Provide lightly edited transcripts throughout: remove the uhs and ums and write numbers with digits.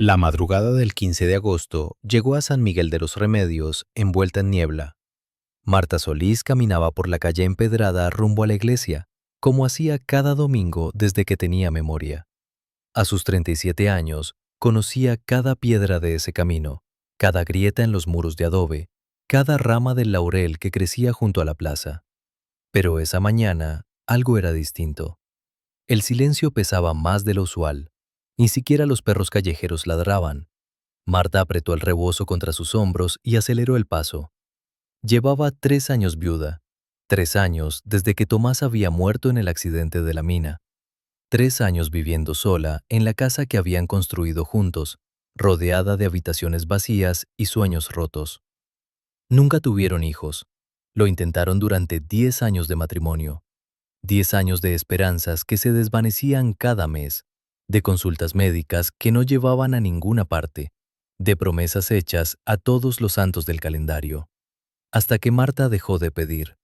La madrugada del 15 de agosto llegó a San Miguel de los Remedios envuelta en niebla. Marta Solís caminaba por la calle empedrada rumbo a la iglesia, como hacía cada domingo desde que tenía memoria. A sus 37 años, conocía cada piedra de ese camino, cada grieta en los muros de adobe, cada rama del laurel que crecía junto a la plaza. Pero esa mañana algo era distinto. El silencio pesaba más de lo usual. Ni siquiera los perros callejeros ladraban. Marta apretó el rebozo contra sus hombros y aceleró el paso. Llevaba 3 años viuda, 3 años desde que Tomás había muerto en el accidente de la mina, 3 años viviendo sola en la casa que habían construido juntos, rodeada de habitaciones vacías y sueños rotos. Nunca tuvieron hijos. Lo intentaron durante 10 años de matrimonio, 10 años de esperanzas que se desvanecían cada mes, de consultas médicas que no llevaban a ninguna parte, de promesas hechas a todos los santos del calendario. Hasta que Marta dejó de pedir,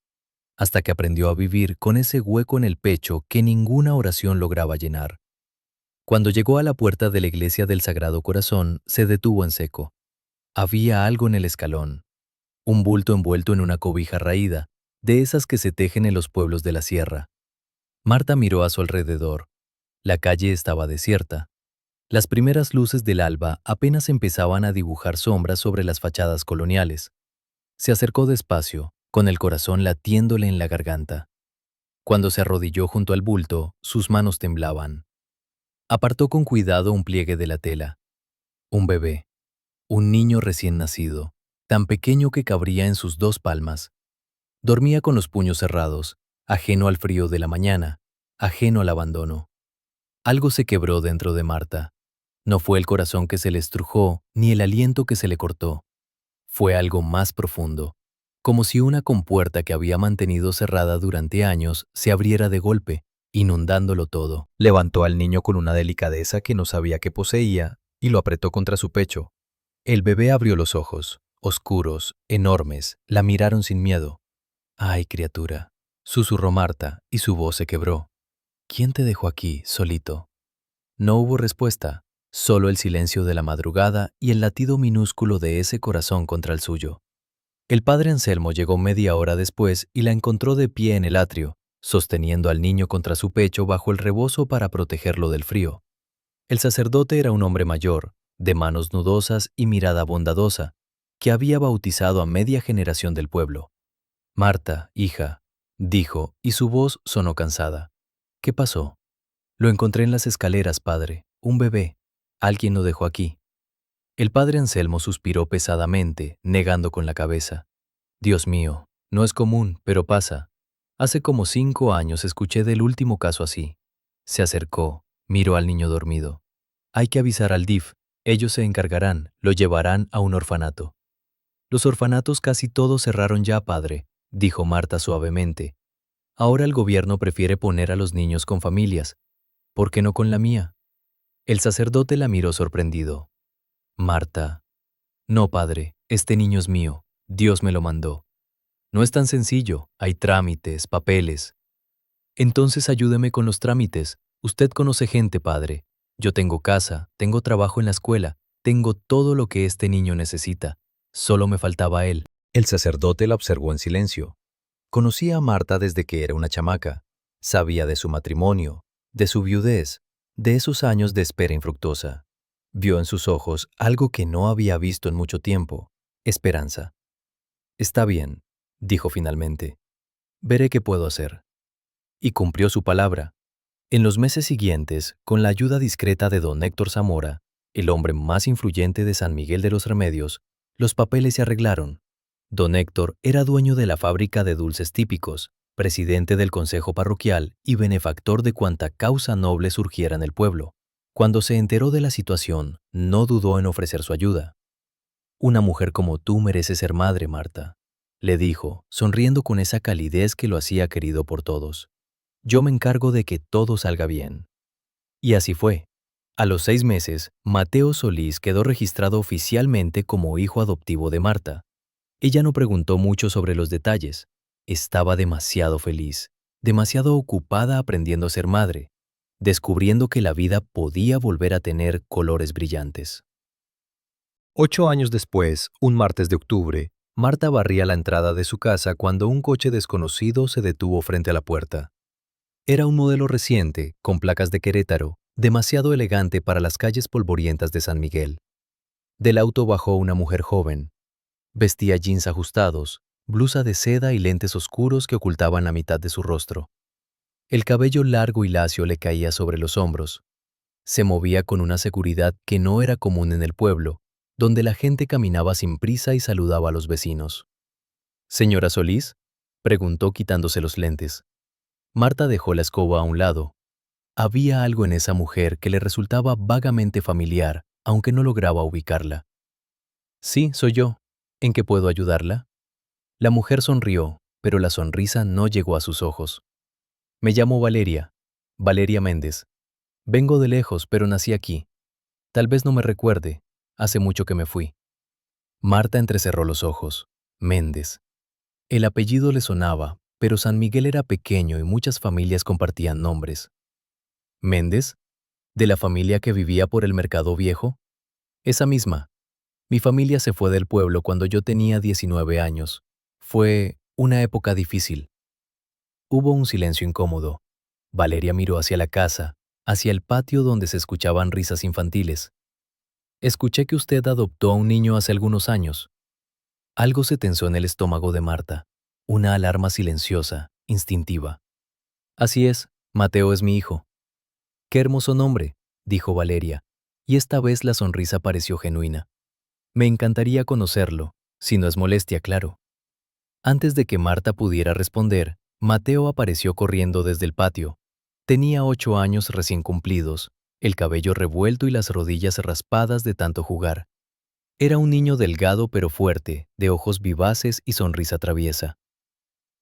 hasta que aprendió a vivir con ese hueco en el pecho que ninguna oración lograba llenar. Cuando llegó a la puerta de la iglesia del Sagrado Corazón, se detuvo en seco. Había algo en el escalón, un bulto envuelto en una cobija raída, de esas que se tejen en los pueblos de la sierra. Marta miró a su alrededor. La calle estaba desierta. Las primeras luces del alba apenas empezaban a dibujar sombras sobre las fachadas coloniales. Se acercó despacio, con el corazón latiéndole en la garganta. Cuando se arrodilló junto al bulto, sus manos temblaban. Apartó con cuidado un pliegue de la tela. Un bebé, un niño recién nacido, tan pequeño que cabría en sus 2 palmas. Dormía con los puños cerrados, ajeno al frío de la mañana, ajeno al abandono. Algo se quebró dentro de Marta. No fue el corazón que se le estrujó, ni el aliento que se le cortó. Fue algo más profundo, como si una compuerta que había mantenido cerrada durante años se abriera de golpe, inundándolo todo. Levantó al niño con una delicadeza que no sabía que poseía y lo apretó contra su pecho. El bebé abrió los ojos, oscuros, enormes, la miraron sin miedo. «Ay, criatura», susurró Marta y su voz se quebró. «¿Quién te dejó aquí, solito?» No hubo respuesta, solo el silencio de la madrugada y el latido minúsculo de ese corazón contra el suyo. El padre Anselmo llegó media hora después y la encontró de pie en el atrio, sosteniendo al niño contra su pecho bajo el rebozo para protegerlo del frío. El sacerdote era un hombre mayor, de manos nudosas y mirada bondadosa, que había bautizado a media generación del pueblo. «Marta, hija», dijo, y su voz sonó cansada. «¿Qué pasó?» «Lo encontré en las escaleras, padre, un bebé. Alguien lo dejó aquí». El padre Anselmo suspiró pesadamente, negando con la cabeza. «Dios mío, no es común, pero pasa. Hace como 5 años escuché del último caso así». Se acercó, miró al niño dormido. «Hay que avisar al DIF, ellos se encargarán, lo llevarán a un orfanato». «Los orfanatos casi todos cerraron ya, padre», dijo Marta suavemente. «Ahora el gobierno prefiere poner a los niños con familias. ¿Por qué no con la mía?» El sacerdote la miró sorprendido. «Marta». «No, padre, este niño es mío. Dios me lo mandó». «No es tan sencillo. Hay trámites, papeles». «Entonces ayúdeme con los trámites. Usted conoce gente, padre. Yo tengo casa, tengo trabajo en la escuela, tengo todo lo que este niño necesita. Solo me faltaba él». El sacerdote la observó en silencio. Conocía a Marta desde que era una chamaca. Sabía de su matrimonio, de su viudez, de esos años de espera infructuosa. Vio en sus ojos algo que no había visto en mucho tiempo: esperanza. «Está bien», dijo finalmente. «Veré qué puedo hacer». Y cumplió su palabra. En los meses siguientes, con la ayuda discreta de don Héctor Zamora, el hombre más influyente de San Miguel de los Remedios, los papeles se arreglaron. Don Héctor era dueño de la fábrica de dulces típicos, presidente del consejo parroquial y benefactor de cuanta causa noble surgiera en el pueblo. Cuando se enteró de la situación, no dudó en ofrecer su ayuda. «Una mujer como tú merece ser madre, Marta», le dijo, sonriendo con esa calidez que lo hacía querido por todos. «Yo me encargo de que todo salga bien». Y así fue. A los 6 meses, Mateo Solís quedó registrado oficialmente como hijo adoptivo de Marta. Ella no preguntó mucho sobre los detalles. Estaba demasiado feliz, demasiado ocupada aprendiendo a ser madre, descubriendo que la vida podía volver a tener colores brillantes. 8 años después, un martes de octubre, Marta barría la entrada de su casa cuando un coche desconocido se detuvo frente a la puerta. Era un modelo reciente, con placas de Querétaro, demasiado elegante para las calles polvorientas de San Miguel. Del auto bajó una mujer joven. Vestía jeans ajustados, blusa de seda y lentes oscuros que ocultaban la mitad de su rostro. El cabello largo y lacio le caía sobre los hombros. Se movía con una seguridad que no era común en el pueblo, donde la gente caminaba sin prisa y saludaba a los vecinos. «¿Señora Solís?», preguntó quitándose los lentes. Marta dejó la escoba a un lado. Había algo en esa mujer que le resultaba vagamente familiar, aunque no lograba ubicarla. «Sí, soy yo. ¿En qué puedo ayudarla?». La mujer sonrió, pero la sonrisa no llegó a sus ojos. «Me llamo Valeria, Valeria Méndez. Vengo de lejos, pero nací aquí. Tal vez no me recuerde, hace mucho que me fui». Marta entrecerró los ojos. Méndez. El apellido le sonaba, pero San Miguel era pequeño y muchas familias compartían nombres. «¿Méndez? ¿De la familia que vivía por el Mercado Viejo?». «Esa misma. Mi familia se fue del pueblo cuando yo tenía 19 años. Fue una época difícil». Hubo un silencio incómodo. Valeria miró hacia la casa, hacia el patio donde se escuchaban risas infantiles. «Escuché que usted adoptó a un niño hace algunos años». Algo se tensó en el estómago de Marta. Una alarma silenciosa, instintiva. «Así es, Mateo es mi hijo». «Qué hermoso nombre», dijo Valeria, y esta vez la sonrisa pareció genuina. «Me encantaría conocerlo, si no es molestia, claro». Antes de que Marta pudiera responder, Mateo apareció corriendo desde el patio. Tenía 8 años recién cumplidos, el cabello revuelto y las rodillas raspadas de tanto jugar. Era un niño delgado pero fuerte, de ojos vivaces y sonrisa traviesa.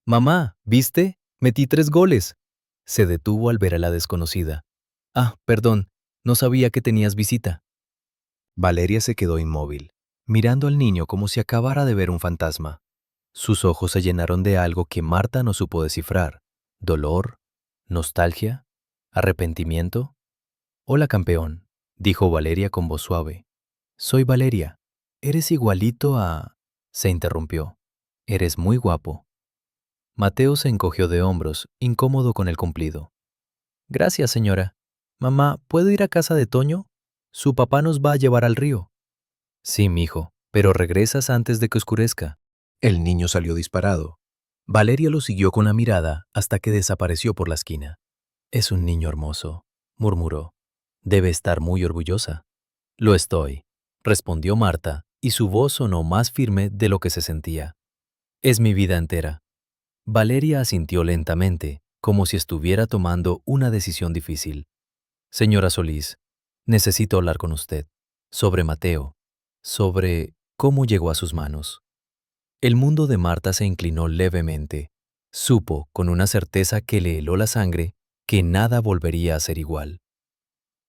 «Mamá, ¿viste? Metí 3 goles». Se detuvo al ver a la desconocida. «Ah, perdón, no sabía que tenías visita». Valeria se quedó inmóvil, mirando al niño como si acabara de ver un fantasma. Sus ojos se llenaron de algo que Marta no supo descifrar. ¿Dolor? ¿Nostalgia? ¿Arrepentimiento? «Hola, campeón», dijo Valeria con voz suave. «Soy Valeria. Eres igualito a...». Se interrumpió. «Eres muy guapo». Mateo se encogió de hombros, incómodo con el cumplido. «Gracias, señora. Mamá, ¿puedo ir a casa de Toño? Su papá nos va a llevar al río». «Sí, mijo, pero regresas antes de que oscurezca». El niño salió disparado. Valeria lo siguió con la mirada hasta que desapareció por la esquina. «Es un niño hermoso», murmuró. «Debe estar muy orgullosa». «Lo estoy», respondió Marta, y su voz sonó más firme de lo que se sentía. «Es mi vida entera». Valeria asintió lentamente, como si estuviera tomando una decisión difícil. «Señora Solís, necesito hablar con usted. Sobre Mateo. Sobre cómo llegó a sus manos». El mundo de Marta se inclinó levemente. Supo, con una certeza que le heló la sangre, que nada volvería a ser igual.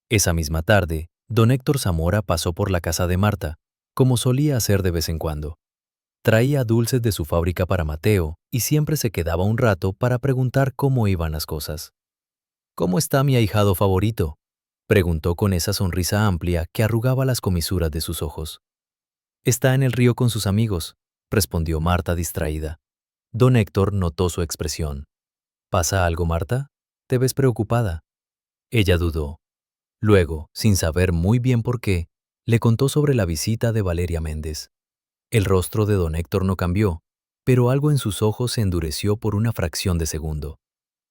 Esa misma tarde, don Héctor Zamora pasó por la casa de Marta, como solía hacer de vez en cuando. Traía dulces de su fábrica para Mateo y siempre se quedaba un rato para preguntar cómo iban las cosas. «¿Cómo está mi ahijado favorito?», preguntó con esa sonrisa amplia que arrugaba las comisuras de sus ojos. «Está en el río con sus amigos», respondió Marta distraída. Don Héctor notó su expresión. «¿Pasa algo, Marta? Te ves preocupada». Ella dudó. Luego, sin saber muy bien por qué, le contó sobre la visita de Valeria Méndez. El rostro de don Héctor no cambió, pero algo en sus ojos se endureció por una fracción de segundo.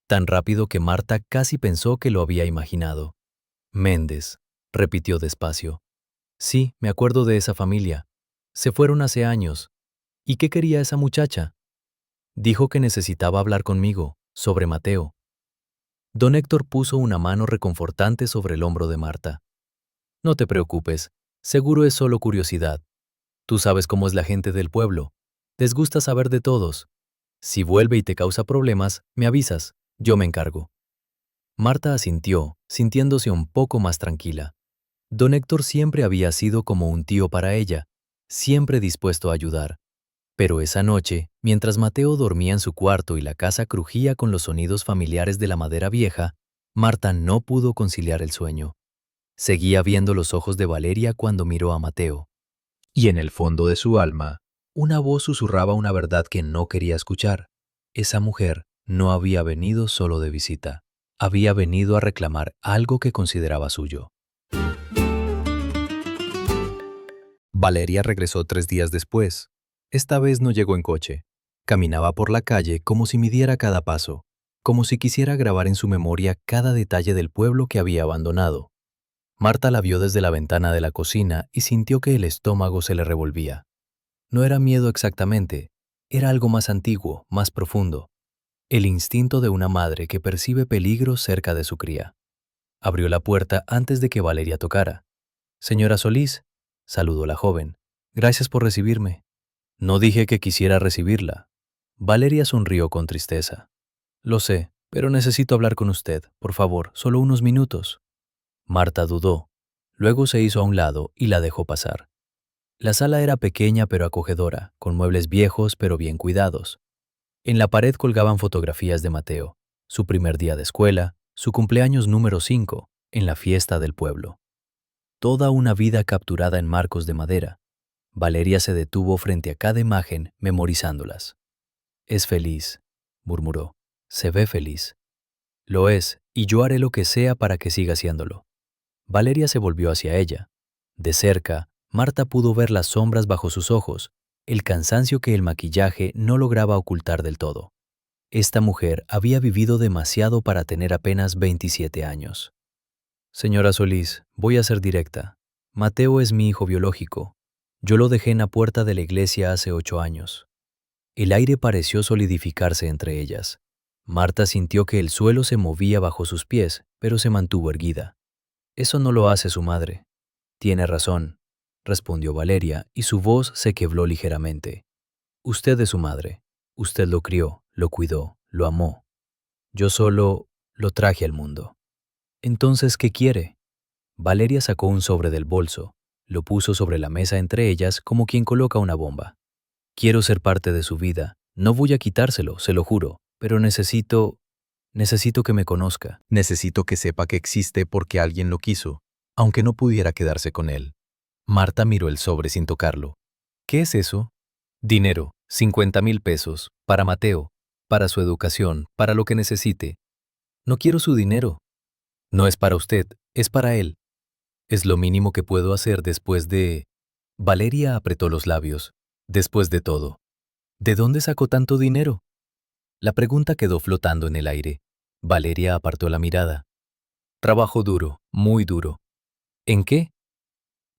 Tan rápido que Marta casi pensó que lo había imaginado. «Méndez», repitió despacio. «Sí, me acuerdo de esa familia. Se fueron hace años. ¿Y qué quería esa muchacha?». «Dijo que necesitaba hablar conmigo, sobre Mateo». Don Héctor puso una mano reconfortante sobre el hombro de Marta. «No te preocupes, seguro es solo curiosidad. Tú sabes cómo es la gente del pueblo. Les gusta saber de todos. Si vuelve y te causa problemas, me avisas, yo me encargo». Marta asintió, sintiéndose un poco más tranquila. Don Héctor siempre había sido como un tío para ella, siempre dispuesto a ayudar. Pero esa noche, mientras Mateo dormía en su cuarto y la casa crujía con los sonidos familiares de la madera vieja, Marta no pudo conciliar el sueño. Seguía viendo los ojos de Valeria cuando miró a Mateo. Y en el fondo de su alma, una voz susurraba una verdad que no quería escuchar. Esa mujer no había venido solo de visita. Había venido a reclamar algo que consideraba suyo. Valeria regresó 3 días después. Esta vez no llegó en coche. Caminaba por la calle como si midiera cada paso, como si quisiera grabar en su memoria cada detalle del pueblo que había abandonado. Marta la vio desde la ventana de la cocina y sintió que el estómago se le revolvía. No era miedo exactamente, era algo más antiguo, más profundo. El instinto de una madre que percibe peligro cerca de su cría. Abrió la puerta antes de que Valeria tocara. «Señora Solís», saludó la joven, «gracias por recibirme». «No dije que quisiera recibirla». Valeria sonrió con tristeza. «Lo sé, pero necesito hablar con usted, por favor, solo unos minutos». Marta dudó. Luego se hizo a un lado y la dejó pasar. La sala era pequeña pero acogedora, con muebles viejos pero bien cuidados. En la pared colgaban fotografías de Mateo, su primer día de escuela, su cumpleaños número 5, en la fiesta del pueblo. Toda una vida capturada en marcos de madera. Valeria se detuvo frente a cada imagen, memorizándolas. «Es feliz», murmuró. «Se ve feliz». «Lo es, y yo haré lo que sea para que siga siéndolo». Valeria se volvió hacia ella. De cerca, Marta pudo ver las sombras bajo sus ojos, el cansancio que el maquillaje no lograba ocultar del todo. Esta mujer había vivido demasiado para tener apenas 27 años. «Señora Solís, voy a ser directa. Mateo es mi hijo biológico. Yo lo dejé en la puerta de la iglesia hace 8 años». El aire pareció solidificarse entre ellas. Marta sintió que el suelo se movía bajo sus pies, pero se mantuvo erguida. «Eso no lo hace su madre». «Tiene razón», respondió Valeria, y su voz se quebró ligeramente. «Usted es su madre. Usted lo crió, lo cuidó, lo amó. Yo solo lo traje al mundo». «Entonces, ¿qué quiere?». Valeria sacó un sobre del bolso, lo puso sobre la mesa entre ellas como quien coloca una bomba. «Quiero ser parte de su vida. No voy a quitárselo, se lo juro, pero necesito que me conozca. Necesito que sepa que existe porque alguien lo quiso, aunque no pudiera quedarse con él». Marta miró el sobre sin tocarlo. «¿Qué es eso?». «Dinero, 50,000 pesos, para Mateo, para su educación, para lo que necesite». «No quiero su dinero». «No es para usted, es para él. Es lo mínimo que puedo hacer después de...». Valeria apretó los labios. «Después de todo». «¿De dónde sacó tanto dinero?». La pregunta quedó flotando en el aire. Valeria apartó la mirada. «Trabajo duro, muy duro». «¿En qué?».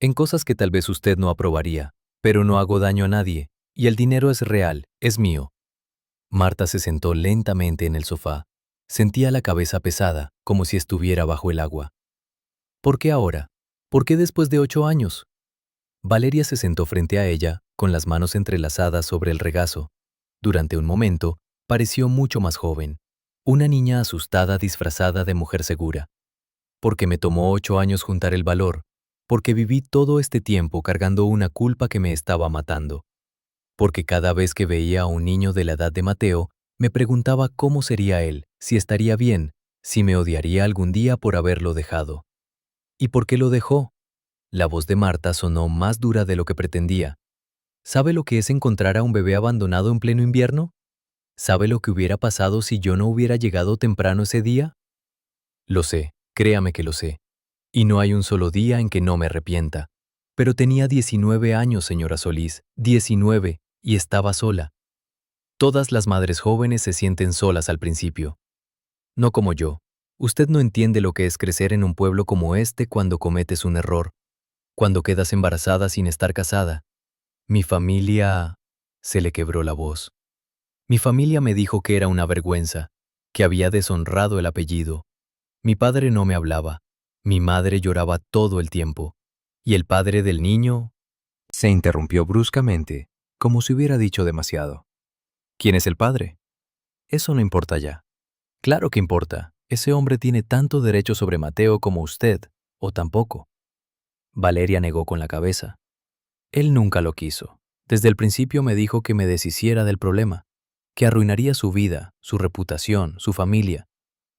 «En cosas que tal vez usted no aprobaría, pero no hago daño a nadie, y el dinero es real, es mío». Marta se sentó lentamente en el sofá. Sentía la cabeza pesada, como si estuviera bajo el agua. «¿Por qué ahora? ¿Por qué después de 8 años?». Valeria se sentó frente a ella, con las manos entrelazadas sobre el regazo. Durante un momento, pareció mucho más joven, una niña asustada disfrazada de mujer segura. «Porque me tomó 8 años juntar el valor, porque viví todo este tiempo cargando una culpa que me estaba matando. Porque cada vez que veía a un niño de la edad de Mateo, me preguntaba cómo sería él, si estaría bien, si me odiaría algún día por haberlo dejado». «¿Y por qué lo dejó?». La voz de Marta sonó más dura de lo que pretendía. «¿Sabe lo que es encontrar a un bebé abandonado en pleno invierno? ¿Sabe lo que hubiera pasado si yo no hubiera llegado temprano ese día?». «Lo sé, créame que lo sé. Y no hay un solo día en que no me arrepienta. Pero tenía 19 años, señora Solís, 19, y estaba sola. Todas las madres jóvenes se sienten solas al principio. No como yo. Usted no entiende lo que es crecer en un pueblo como este cuando cometes un error, cuando quedas embarazada sin estar casada. Mi familia...». Se le quebró la voz. «Mi familia me dijo que era una vergüenza, que había deshonrado el apellido. Mi padre no me hablaba. Mi madre lloraba todo el tiempo. Y el padre del niño...». Se interrumpió bruscamente, como si hubiera dicho demasiado. «¿Quién es el padre?». «Eso no importa ya». «Claro que importa. Ese hombre tiene tanto derecho sobre Mateo como usted, o tampoco». Valeria negó con la cabeza. «Él nunca lo quiso. Desde el principio me dijo que me deshiciera del problema, que arruinaría su vida, su reputación, su familia.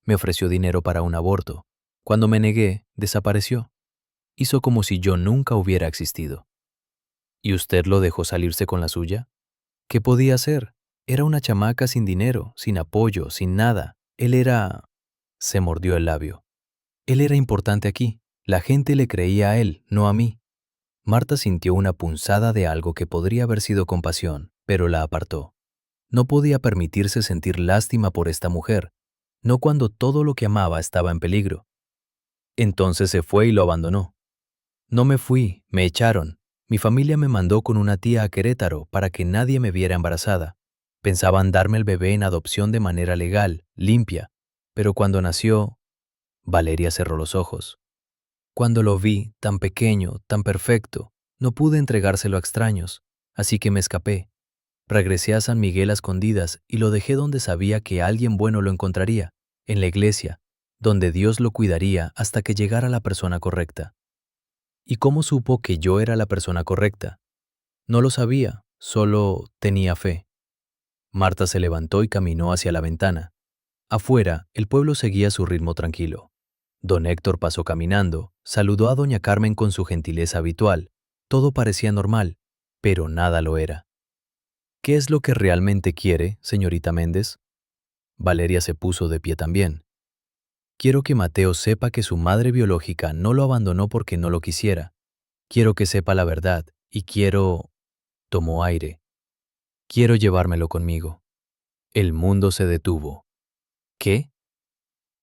Me ofreció dinero para un aborto. Cuando me negué, desapareció. Hizo como si yo nunca hubiera existido». ¿Y usted lo dejó salirse con la suya? ¿Qué podía hacer? Era una chamaca sin dinero, sin apoyo, sin nada. Él era... Se mordió el labio. Él era importante aquí. La gente le creía a él, no a mí. Marta sintió una punzada de algo que podría haber sido compasión, pero la apartó. No podía permitirse sentir lástima por esta mujer, no cuando todo lo que amaba estaba en peligro. Entonces se fue y lo abandonó. No me fui, me echaron. Mi familia me mandó con una tía a Querétaro para que nadie me viera embarazada. Pensaban darme el bebé en adopción de manera legal, limpia, pero cuando nació, Valeria cerró los ojos. Cuando lo vi, tan pequeño, tan perfecto, no pude entregárselo a extraños, así que me escapé. Regresé a San Miguel a escondidas y lo dejé donde sabía que alguien bueno lo encontraría, en la iglesia, donde Dios lo cuidaría hasta que llegara la persona correcta. ¿Y cómo supo que yo era la persona correcta? No lo sabía, solo tenía fe. Marta se levantó y caminó hacia la ventana. Afuera, el pueblo seguía su ritmo tranquilo. Don Héctor pasó caminando, saludó a doña Carmen con su gentileza habitual. Todo parecía normal, pero nada lo era. ¿Qué es lo que realmente quiere, señorita Méndez? Valeria se puso de pie también. Quiero que Mateo sepa que su madre biológica no lo abandonó porque no lo quisiera. Quiero que sepa la verdad y quiero... Tomó aire. Quiero llevármelo conmigo. El mundo se detuvo. ¿Qué?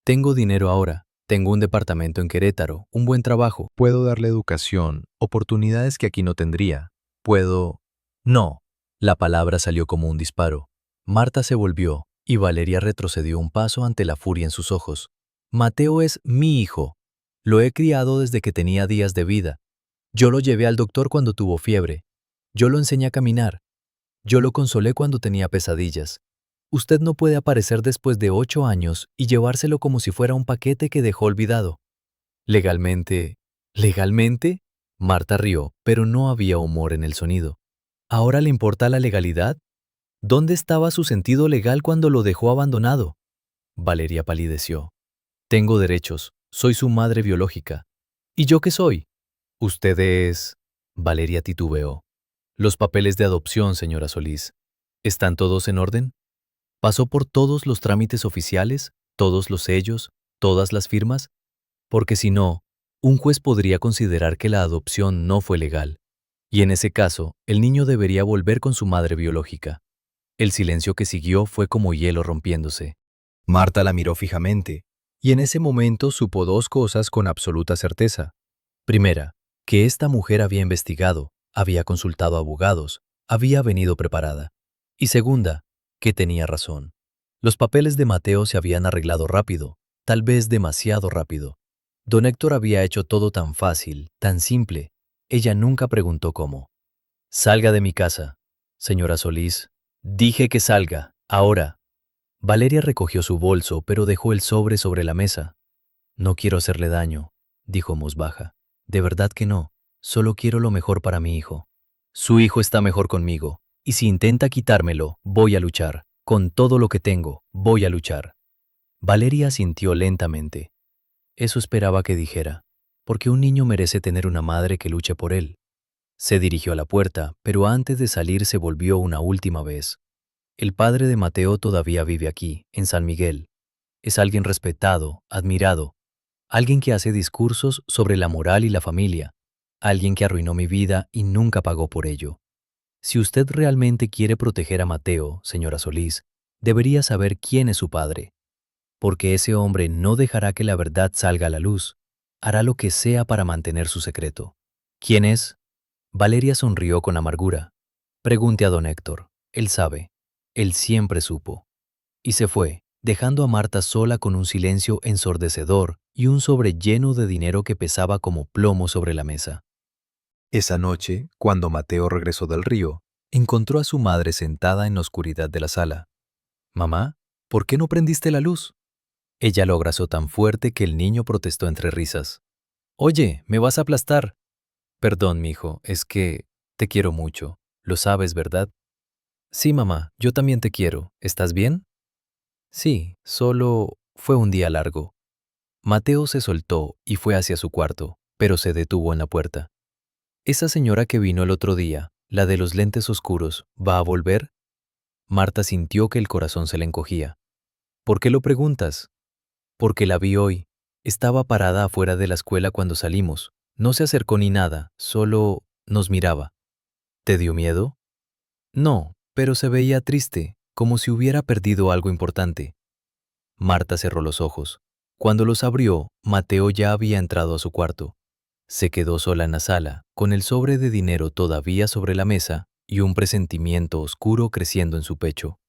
Tengo dinero ahora. Tengo un departamento en Querétaro, un buen trabajo. Puedo darle educación, oportunidades que aquí no tendría. Puedo... No. La palabra salió como un disparo. Marta se volvió y Valeria retrocedió un paso ante la furia en sus ojos. Mateo es mi hijo. Lo he criado desde que tenía días de vida. Yo lo llevé al doctor cuando tuvo fiebre. Yo lo enseñé a caminar. Yo lo consolé cuando tenía pesadillas. Usted no puede aparecer después de 8 años y llevárselo como si fuera un paquete que dejó olvidado. Legalmente... ¿Legalmente? Marta rió, pero no había humor en el sonido. ¿Ahora le importa la legalidad? ¿Dónde estaba su sentido legal cuando lo dejó abandonado? Valeria palideció. Tengo derechos. Soy su madre biológica. ¿Y yo qué soy? Usted es... Valeria titubeó. Los papeles de adopción, señora Solís. ¿Están todos en orden? ¿Pasó por todos los trámites oficiales, todos los sellos, todas las firmas? Porque si no, un juez podría considerar que la adopción no fue legal. Y en ese caso, el niño debería volver con su madre biológica. El silencio que siguió fue como hielo rompiéndose. Marta la miró fijamente, y en ese momento supo dos cosas con absoluta certeza. Primera, que esta mujer había investigado, había consultado abogados, había venido preparada. Y segunda, que tenía razón. Los papeles de Mateo se habían arreglado rápido, tal vez demasiado rápido. Don Héctor había hecho todo tan fácil, tan simple. Ella nunca preguntó cómo. Salga de mi casa, señora Solís. Dije que salga, ahora. Valeria recogió su bolso, pero dejó el sobre la mesa. No quiero hacerle daño, dijo en voz baja. De verdad que no. Solo quiero lo mejor para mi hijo. Su hijo está mejor conmigo, y si intenta quitármelo, voy a luchar. Con todo lo que tengo, voy a luchar. Valeria asintió lentamente. Eso esperaba que dijera, porque un niño merece tener una madre que luche por él. Se dirigió a la puerta, pero antes de salir se volvió una última vez. El padre de Mateo todavía vive aquí, en San Miguel. Es alguien respetado, admirado, alguien que hace discursos sobre la moral y la familia, alguien que arruinó mi vida y nunca pagó por ello. Si usted realmente quiere proteger a Mateo, señora Solís, debería saber quién es su padre, porque ese hombre no dejará que la verdad salga a la luz. Hará lo que sea para mantener su secreto. ¿Quién es? Valeria sonrió con amargura. Pregunte a don Héctor. Él sabe. Él siempre supo. Y se fue, dejando a Marta sola con un silencio ensordecedor y un sobre lleno de dinero que pesaba como plomo sobre la mesa. Esa noche, cuando Mateo regresó del río, encontró a su madre sentada en la oscuridad de la sala. «Mamá, ¿por qué no prendiste la luz?» Ella lo abrazó tan fuerte que el niño protestó entre risas. «Oye, me vas a aplastar». «Perdón, mijo, es que te quiero mucho. Lo sabes, ¿verdad?» «Sí, mamá, yo también te quiero. ¿Estás bien?» «Sí, solo fue un día largo». Mateo se soltó y fue hacia su cuarto, pero se detuvo en la puerta. Esa señora que vino el otro día, la de los lentes oscuros, ¿va a volver? Marta sintió que el corazón se le encogía. ¿Por qué lo preguntas? Porque la vi hoy. Estaba parada afuera de la escuela cuando salimos. No se acercó ni nada, solo nos miraba. ¿Te dio miedo? No, pero se veía triste, como si hubiera perdido algo importante. Marta cerró los ojos. Cuando los abrió, Mateo ya había entrado a su cuarto. Se quedó sola en la sala, con el sobre de dinero todavía sobre la mesa y un presentimiento oscuro creciendo en su pecho.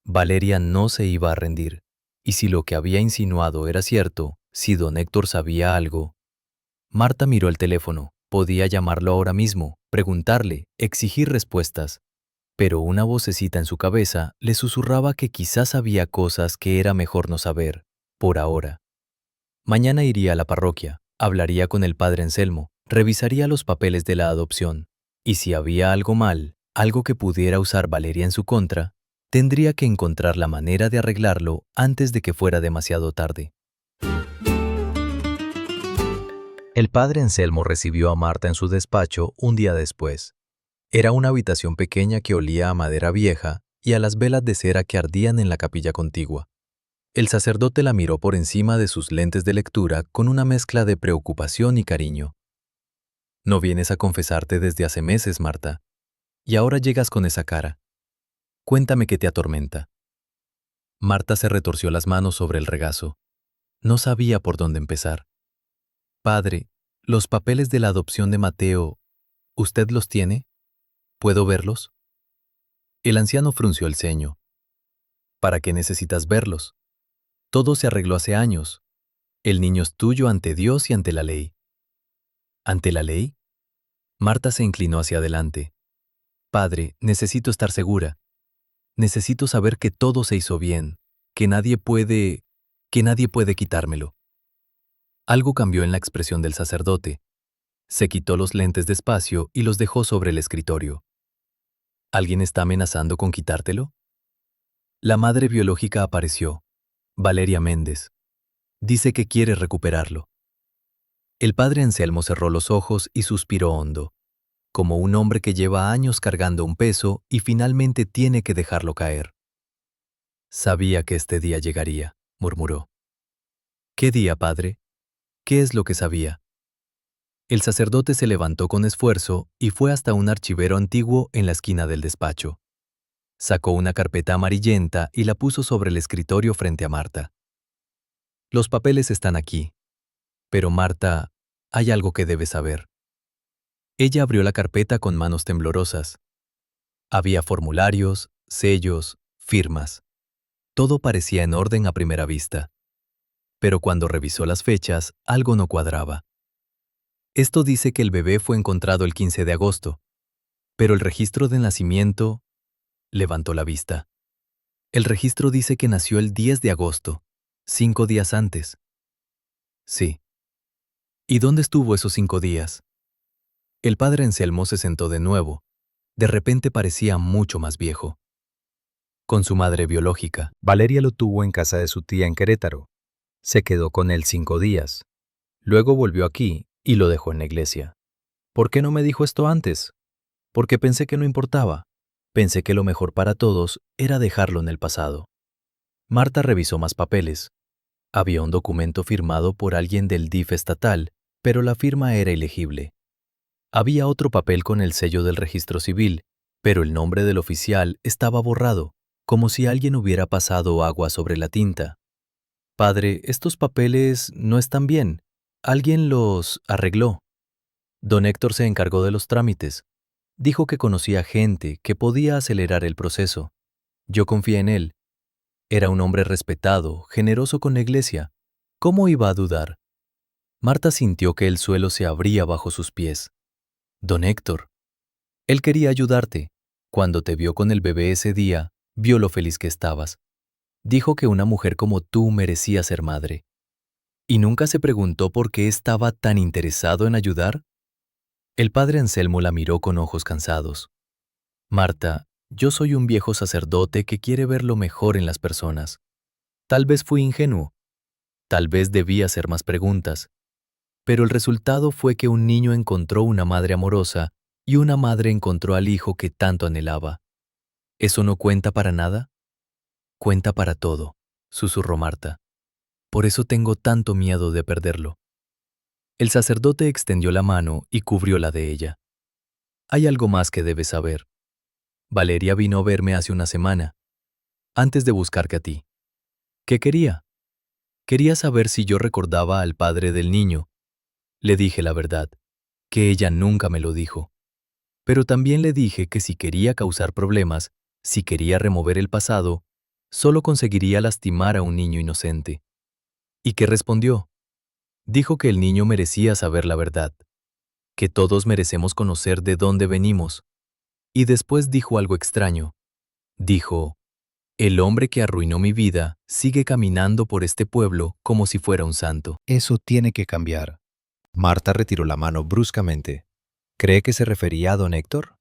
Valeria no se iba a rendir, y si lo que había insinuado era cierto, si don Héctor sabía algo. Marta miró el teléfono. Podía llamarlo ahora mismo, preguntarle, exigir respuestas. Pero una vocecita en su cabeza le susurraba que quizás había cosas que era mejor no saber, por ahora. Mañana iría a la parroquia, hablaría con el padre Anselmo, revisaría los papeles de la adopción, y si había algo mal, algo que pudiera usar Valeria en su contra, tendría que encontrar la manera de arreglarlo antes de que fuera demasiado tarde. El padre Anselmo recibió a Marta en su despacho un día después. Era una habitación pequeña que olía a madera vieja y a las velas de cera que ardían en la capilla contigua. El sacerdote la miró por encima de sus lentes de lectura con una mezcla de preocupación y cariño. No vienes a confesarte desde hace meses, Marta, y ahora llegas con esa cara. Cuéntame qué te atormenta. Marta se retorció las manos sobre el regazo. No sabía por dónde empezar. Padre, los papeles de la adopción de Mateo, ¿usted los tiene? ¿Puedo verlos? El anciano frunció el ceño. ¿Para qué necesitas verlos? Todo se arregló hace años. El niño es tuyo ante Dios y ante la ley. ¿Ante la ley? Marta se inclinó hacia adelante. Padre, necesito estar segura. Necesito saber que todo se hizo bien, que nadie puede quitármelo. Algo cambió en la expresión del sacerdote. Se quitó los lentes despacio y los dejó sobre el escritorio. ¿Alguien está amenazando con quitártelo? La madre biológica apareció, Valeria Méndez. Dice que quiere recuperarlo. El padre Anselmo cerró los ojos y suspiró hondo, como un hombre que lleva años cargando un peso y finalmente tiene que dejarlo caer. Sabía que este día llegaría, murmuró. ¿Qué día, padre? ¿Qué es lo que sabía? El sacerdote se levantó con esfuerzo y fue hasta un archivero antiguo en la esquina del despacho. Sacó una carpeta amarillenta y la puso sobre el escritorio frente a Marta. Los papeles están aquí. Pero Marta, hay algo que debes saber. Ella abrió la carpeta con manos temblorosas. Había formularios, sellos, firmas. Todo parecía en orden a primera vista. Pero cuando revisó las fechas, algo no cuadraba. Esto dice que el bebé fue encontrado el 15 de agosto, pero el registro de nacimiento levantó la vista. El registro dice que nació el 10 de agosto, 5 días antes. Sí. ¿Y dónde estuvo esos 5 días? El padre Anselmo se sentó de nuevo. De repente parecía mucho más viejo. Con su madre biológica. Valeria lo tuvo en casa de su tía en Querétaro. Se quedó con él 5 días. Luego volvió aquí y lo dejó en la iglesia. ¿Por qué no me dijo esto antes? Porque pensé que no importaba. Pensé que lo mejor para todos era dejarlo en el pasado. Marta revisó más papeles. Había un documento firmado por alguien del DIF estatal, pero la firma era ilegible. Había otro papel con el sello del registro civil, pero el nombre del oficial estaba borrado, como si alguien hubiera pasado agua sobre la tinta. Padre, estos papeles no están bien. Alguien los arregló. Don Héctor se encargó de los trámites. Dijo que conocía gente que podía acelerar el proceso. Yo confié en él. Era un hombre respetado, generoso con la iglesia. ¿Cómo iba a dudar? Marta sintió que el suelo se abría bajo sus pies. Don Héctor. Él quería ayudarte. Cuando te vio con el bebé ese día, vio lo feliz que estabas. Dijo que una mujer como tú merecía ser madre. ¿Y nunca se preguntó por qué estaba tan interesado en ayudar? El padre Anselmo la miró con ojos cansados. Marta, yo soy un viejo sacerdote que quiere ver lo mejor en las personas. Tal vez fui ingenuo. Tal vez debí hacer más preguntas. Pero el resultado fue que un niño encontró una madre amorosa y una madre encontró al hijo que tanto anhelaba. ¿Eso no cuenta para nada? Cuenta para todo, susurró Marta. Por eso tengo tanto miedo de perderlo. El sacerdote extendió la mano y cubrió la de ella. Hay algo más que debes saber. Valeria vino a verme hace una semana, antes de buscarte a ti. ¿Qué quería? Quería saber si yo recordaba al padre del niño. Le dije la verdad, que ella nunca me lo dijo. Pero también le dije que si quería causar problemas, si quería remover el pasado, solo conseguiría lastimar a un niño inocente. ¿Y qué respondió? Dijo que el niño merecía saber la verdad, que todos merecemos conocer de dónde venimos. Y después dijo algo extraño. Dijo, el hombre que arruinó mi vida sigue caminando por este pueblo como si fuera un santo. Eso tiene que cambiar. Marta retiró la mano bruscamente. ¿Cree que se refería a don Héctor?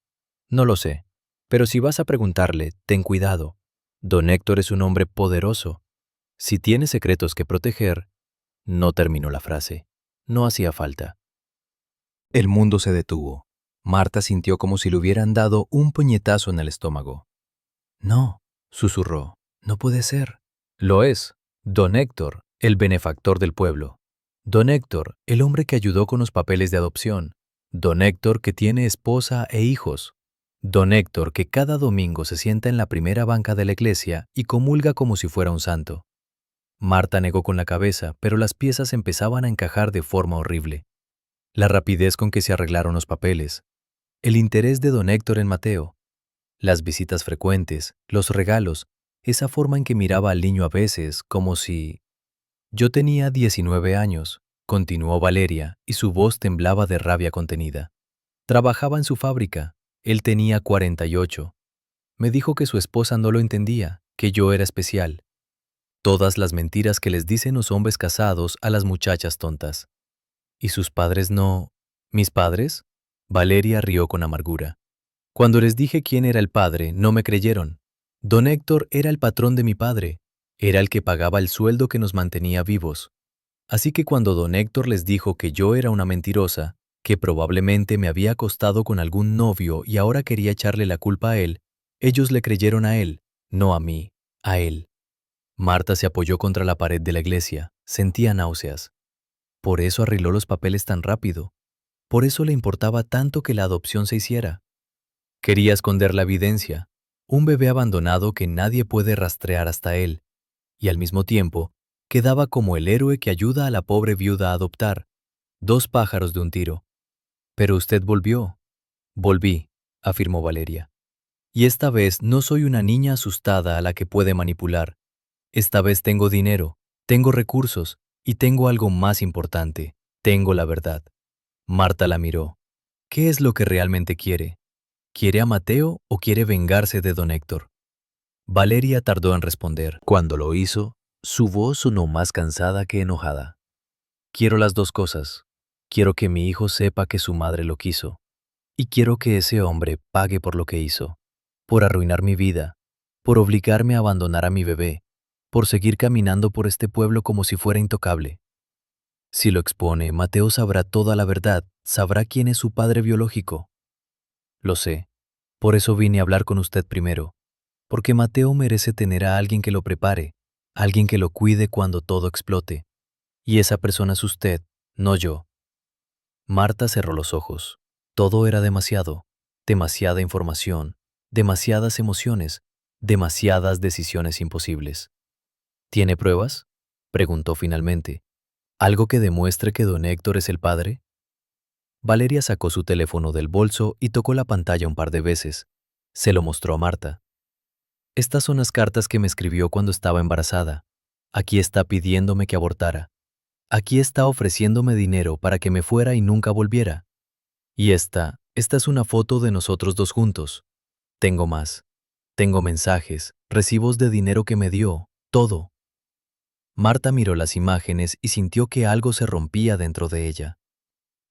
No lo sé, pero si vas a preguntarle, ten cuidado. Don Héctor es un hombre poderoso. Si tiene secretos que proteger, no terminó la frase. No hacía falta. El mundo se detuvo. Marta sintió como si le hubieran dado un puñetazo en el estómago. No, susurró. No puede ser. Lo es. Don Héctor, el benefactor del pueblo. Don Héctor, el hombre que ayudó con los papeles de adopción. Don Héctor que tiene esposa e hijos. Don Héctor que cada domingo se sienta en la primera banca de la iglesia y comulga como si fuera un santo. Marta negó con la cabeza, pero las piezas empezaban a encajar de forma horrible. La rapidez con que se arreglaron los papeles, el interés de don Héctor en Mateo, las visitas frecuentes, los regalos, esa forma en que miraba al niño a veces, como si... Yo tenía 19 años, continuó Valeria, y su voz temblaba de rabia contenida. Trabajaba en su fábrica, él tenía 48. Me dijo que su esposa no lo entendía, que yo era especial. Todas las mentiras que les dicen los hombres casados a las muchachas tontas. ¿Y sus padres no? ¿Mis padres? Valeria rió con amargura. Cuando les dije quién era el padre, no me creyeron. Don Héctor era el patrón de mi padre. Era el que pagaba el sueldo que nos mantenía vivos. Así que cuando don Héctor les dijo que yo era una mentirosa, que probablemente me había acostado con algún novio y ahora quería echarle la culpa a él, ellos le creyeron a él, no a mí, a él. Marta se apoyó contra la pared de la iglesia. Sentía náuseas. Por eso arregló los papeles tan rápido. Por eso le importaba tanto que la adopción se hiciera. Quería esconder la evidencia, un bebé abandonado que nadie puede rastrear hasta él, y al mismo tiempo quedaba como el héroe que ayuda a la pobre viuda a adoptar. Dos pájaros de un tiro. Pero usted volvió. Volví, afirmó Valeria. Y esta vez no soy una niña asustada a la que puede manipular. Esta vez tengo dinero, tengo recursos y tengo algo más importante. Tengo la verdad. Marta la miró. ¿Qué es lo que realmente quiere? ¿Quiere a Mateo o quiere vengarse de don Héctor? Valeria tardó en responder. Cuando lo hizo, su voz sonó más cansada que enojada. Quiero las dos cosas. Quiero que mi hijo sepa que su madre lo quiso. Y quiero que ese hombre pague por lo que hizo. Por arruinar mi vida. Por obligarme a abandonar a mi bebé. Por seguir caminando por este pueblo como si fuera intocable. Si lo expone, Mateo sabrá toda la verdad, sabrá quién es su padre biológico. Lo sé. Por eso vine a hablar con usted primero. Porque Mateo merece tener a alguien que lo prepare, alguien que lo cuide cuando todo explote. Y esa persona es usted, no yo. Marta cerró los ojos. Todo era demasiado. Demasiada información, demasiadas emociones, demasiadas decisiones imposibles. ¿Tiene pruebas? Preguntó finalmente. ¿Algo que demuestre que don Héctor es el padre? Valeria sacó su teléfono del bolso y tocó la pantalla un par de veces. Se lo mostró a Marta. Estas son las cartas que me escribió cuando estaba embarazada. Aquí está pidiéndome que abortara. Aquí está ofreciéndome dinero para que me fuera y nunca volviera. Y esta es una foto de nosotros dos juntos. Tengo más. Tengo mensajes, recibos de dinero que me dio, todo. Marta miró las imágenes y sintió que algo se rompía dentro de ella.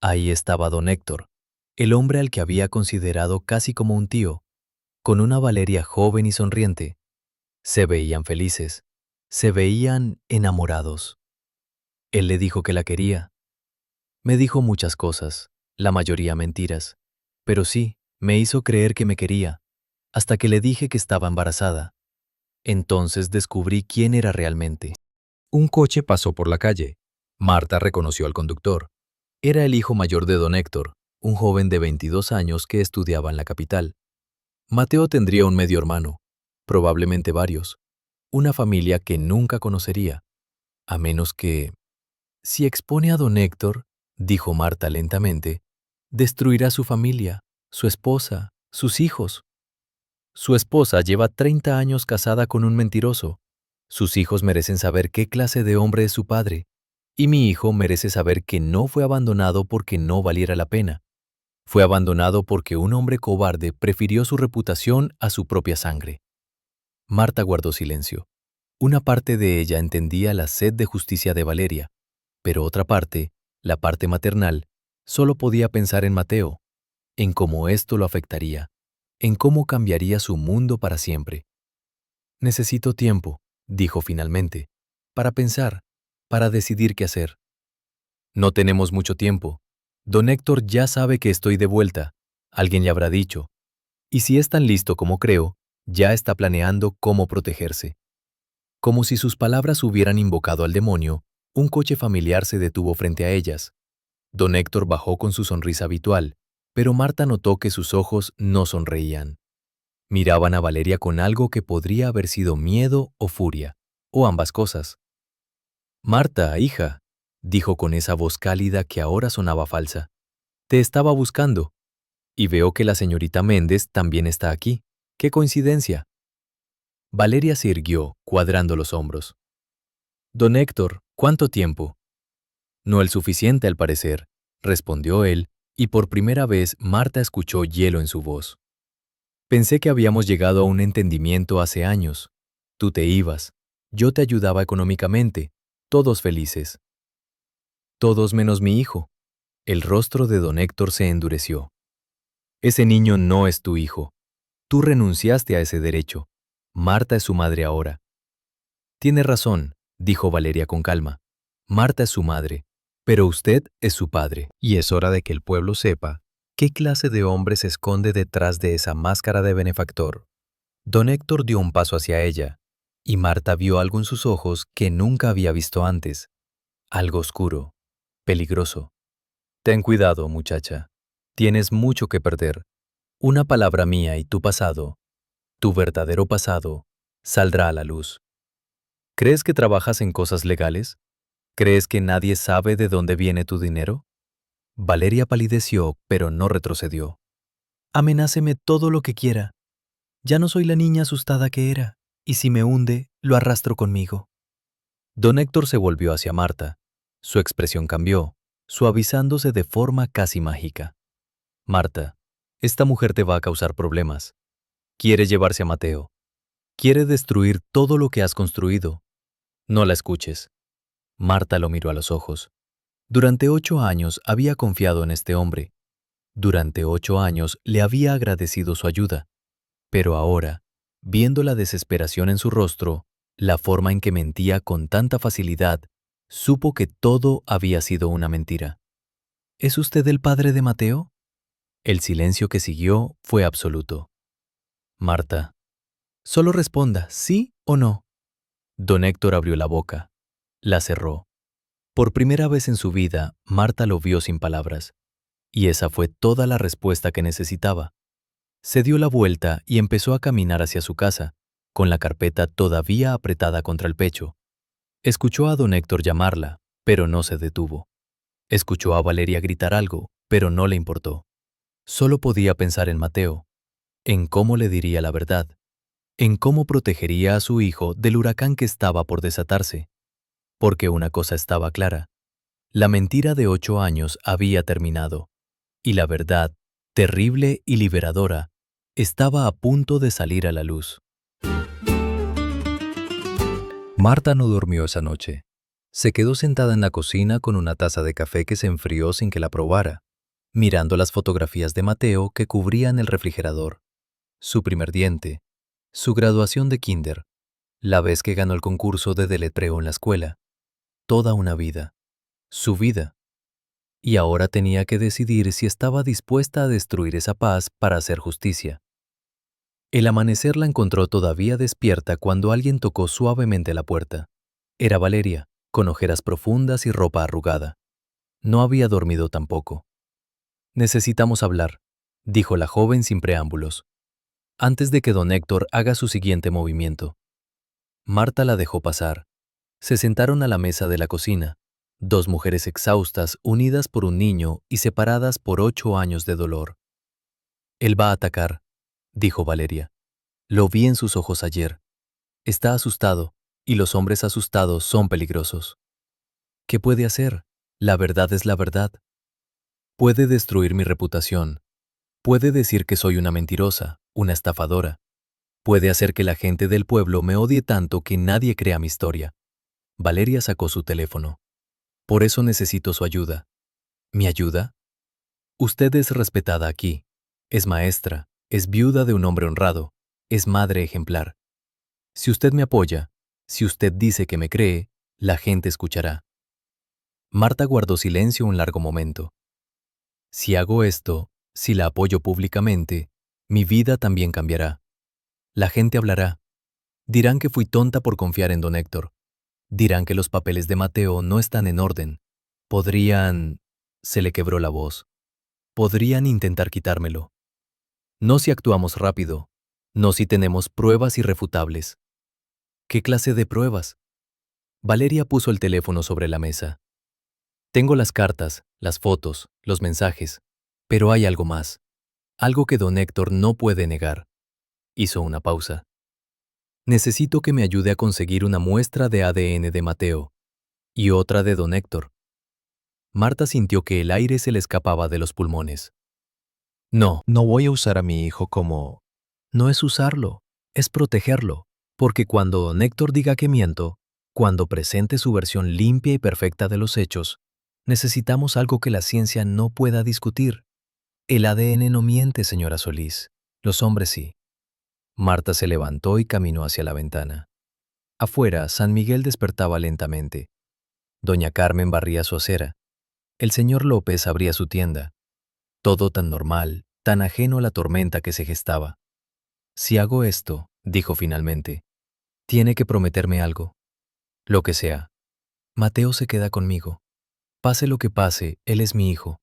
Ahí estaba don Héctor, el hombre al que había considerado casi como un tío, con una Valeria joven y sonriente. Se veían felices, se veían enamorados. Él le dijo que la quería. Me dijo muchas cosas, la mayoría mentiras, pero sí, me hizo creer que me quería, hasta que le dije que estaba embarazada. Entonces descubrí quién era realmente. Un coche pasó por la calle. Marta reconoció al conductor. Era el hijo mayor de don Héctor, un joven de 22 años que estudiaba en la capital. Mateo tendría un medio hermano, probablemente varios, una familia que nunca conocería, a menos que... Si expone a don Héctor, dijo Marta lentamente, destruirá su familia, su esposa, sus hijos. Su esposa lleva 30 años casada con un mentiroso. Sus hijos merecen saber qué clase de hombre es su padre. Y mi hijo merece saber que no fue abandonado porque no valiera la pena. Fue abandonado porque un hombre cobarde prefirió su reputación a su propia sangre. Marta guardó silencio. Una parte de ella entendía la sed de justicia de Valeria, pero otra parte, la parte maternal, solo podía pensar en Mateo, en cómo esto lo afectaría, en cómo cambiaría su mundo para siempre. Necesito tiempo, dijo finalmente, para pensar, para decidir qué hacer. No tenemos mucho tiempo. Don Héctor ya sabe que estoy de vuelta, alguien le habrá dicho. Y si es tan listo como creo, ya está planeando cómo protegerse. Como si sus palabras hubieran invocado al demonio, un coche familiar se detuvo frente a ellas. Don Héctor bajó con su sonrisa habitual, pero Marta notó que sus ojos no sonreían. Miraban a Valeria con algo que podría haber sido miedo o furia, o ambas cosas. Marta, hija, dijo con esa voz cálida que ahora sonaba falsa. Te estaba buscando. Y veo que la señorita Méndez también está aquí. ¡Qué coincidencia! Valeria se irguió, cuadrando los hombros. Don Héctor, ¿cuánto tiempo? No el suficiente, al parecer, respondió él, y por primera vez Marta escuchó hielo en su voz. Pensé que habíamos llegado a un entendimiento hace años. Tú te ibas, yo te ayudaba económicamente, todos felices. Todos menos mi hijo. El rostro de don Héctor se endureció. Ese niño no es tu hijo. Tú renunciaste a ese derecho. Marta es su madre ahora. Tiene razón, dijo Valeria con calma. Marta es su madre, pero usted es su padre. Y es hora de que el pueblo sepa qué clase de hombre se esconde detrás de esa máscara de benefactor. Don Héctor dio un paso hacia ella, y Marta vio algo en sus ojos que nunca había visto antes. Algo oscuro, peligroso. Ten cuidado, muchacha. Tienes mucho que perder. Una palabra mía y tu verdadero pasado, saldrá a la luz. ¿Crees que trabajas en cosas legales? ¿Crees que nadie sabe de dónde viene tu dinero? Valeria palideció, pero no retrocedió. Amenáceme todo lo que quiera. Ya no soy la niña asustada que era, y si me hunde, lo arrastro conmigo. Don Héctor se volvió hacia Marta. Su expresión cambió, suavizándose de forma casi mágica. Marta, esta mujer te va a causar problemas. Quiere llevarse a Mateo. Quiere destruir todo lo que has construido. No la escuches. Marta lo miró a los ojos. Durante 8 años había confiado en este hombre. Durante 8 años le había agradecido su ayuda. Pero ahora, viendo la desesperación en su rostro, la forma en que mentía con tanta facilidad, supo que todo había sido una mentira. ¿Es usted el padre de Mateo? El silencio que siguió fue absoluto. Marta, solo responda sí o no. Don Héctor abrió la boca. La cerró. Por primera vez en su vida, Marta lo vio sin palabras. Y esa fue toda la respuesta que necesitaba. Se dio la vuelta y empezó a caminar hacia su casa, con la carpeta todavía apretada contra el pecho. Escuchó a don Héctor llamarla, pero no se detuvo. Escuchó a Valeria gritar algo, pero no le importó. Solo podía pensar en Mateo, en cómo le diría la verdad, en cómo protegería a su hijo del huracán que estaba por desatarse. Porque una cosa estaba clara. La mentira de 8 años había terminado, y la verdad, terrible y liberadora, estaba a punto de salir a la luz. Marta no durmió esa noche. Se quedó sentada en la cocina con una taza de café que se enfrió sin que la probara, mirando las fotografías de Mateo que cubrían el refrigerador. Su primer diente, su graduación de kinder, la vez que ganó el concurso de deletreo en la escuela. Toda una vida. Su vida. y ahora tenía que decidir si estaba dispuesta a destruir esa paz para hacer justicia. El amanecer la encontró todavía despierta cuando alguien tocó suavemente la puerta. Era Valeria, con ojeras profundas y ropa arrugada. No había dormido tampoco. «Necesitamos hablar», dijo la joven sin preámbulos, antes de que don Héctor haga su siguiente movimiento. Marta la dejó pasar. Se sentaron a la mesa de la cocina, dos mujeres exhaustas unidas por un niño y separadas por 8 años de dolor. «Él va a atacar», dijo Valeria. «Lo vi en sus ojos ayer. Está asustado, y los hombres asustados son peligrosos. ¿Qué puede hacer? La verdad es la verdad. Puede destruir mi reputación. Puede decir que soy una mentirosa, una estafadora. Puede hacer que la gente del pueblo me odie tanto que nadie crea mi historia». Valeria sacó su teléfono. «Por eso necesito su ayuda». «¿Mi ayuda?» «Usted es respetada aquí. Es maestra, es viuda de un hombre honrado, es madre ejemplar. Si usted me apoya, si usted dice que me cree, la gente escuchará». Marta guardó silencio un largo momento. «Si hago esto, si la apoyo públicamente, mi vida también cambiará. La gente hablará. Dirán que fui tonta por confiar en don Héctor. Dirán que los papeles de Mateo no están en orden. Podrían...» Se le quebró la voz. «Podrían intentar quitármelo. No si actuamos rápido, no si tenemos pruebas irrefutables». «¿Qué clase de pruebas?» Valeria puso el teléfono sobre la mesa. «Tengo las cartas, las fotos, los mensajes, pero hay algo más, algo que don Héctor no puede negar». Hizo una pausa. «Necesito que me ayude a conseguir una muestra de ADN de Mateo y otra de don Héctor». Marta sintió que el aire se le escapaba de los pulmones. No voy a usar a mi hijo como... No es usarlo, es protegerlo, porque cuando don Héctor diga que miento, cuando presente su versión limpia y perfecta de los hechos, necesitamos algo que la ciencia no pueda discutir. El ADN no miente, señora Solís. Los hombres sí». Marta se levantó y caminó hacia la ventana. Afuera, San Miguel despertaba lentamente. Doña Carmen barría su acera. El señor López abría su tienda. Todo tan normal, tan ajeno a la tormenta que se gestaba. «Si hago esto», dijo finalmente, «tiene que prometerme algo. Lo que sea. Mateo se queda conmigo. Pase lo que pase, él es mi hijo.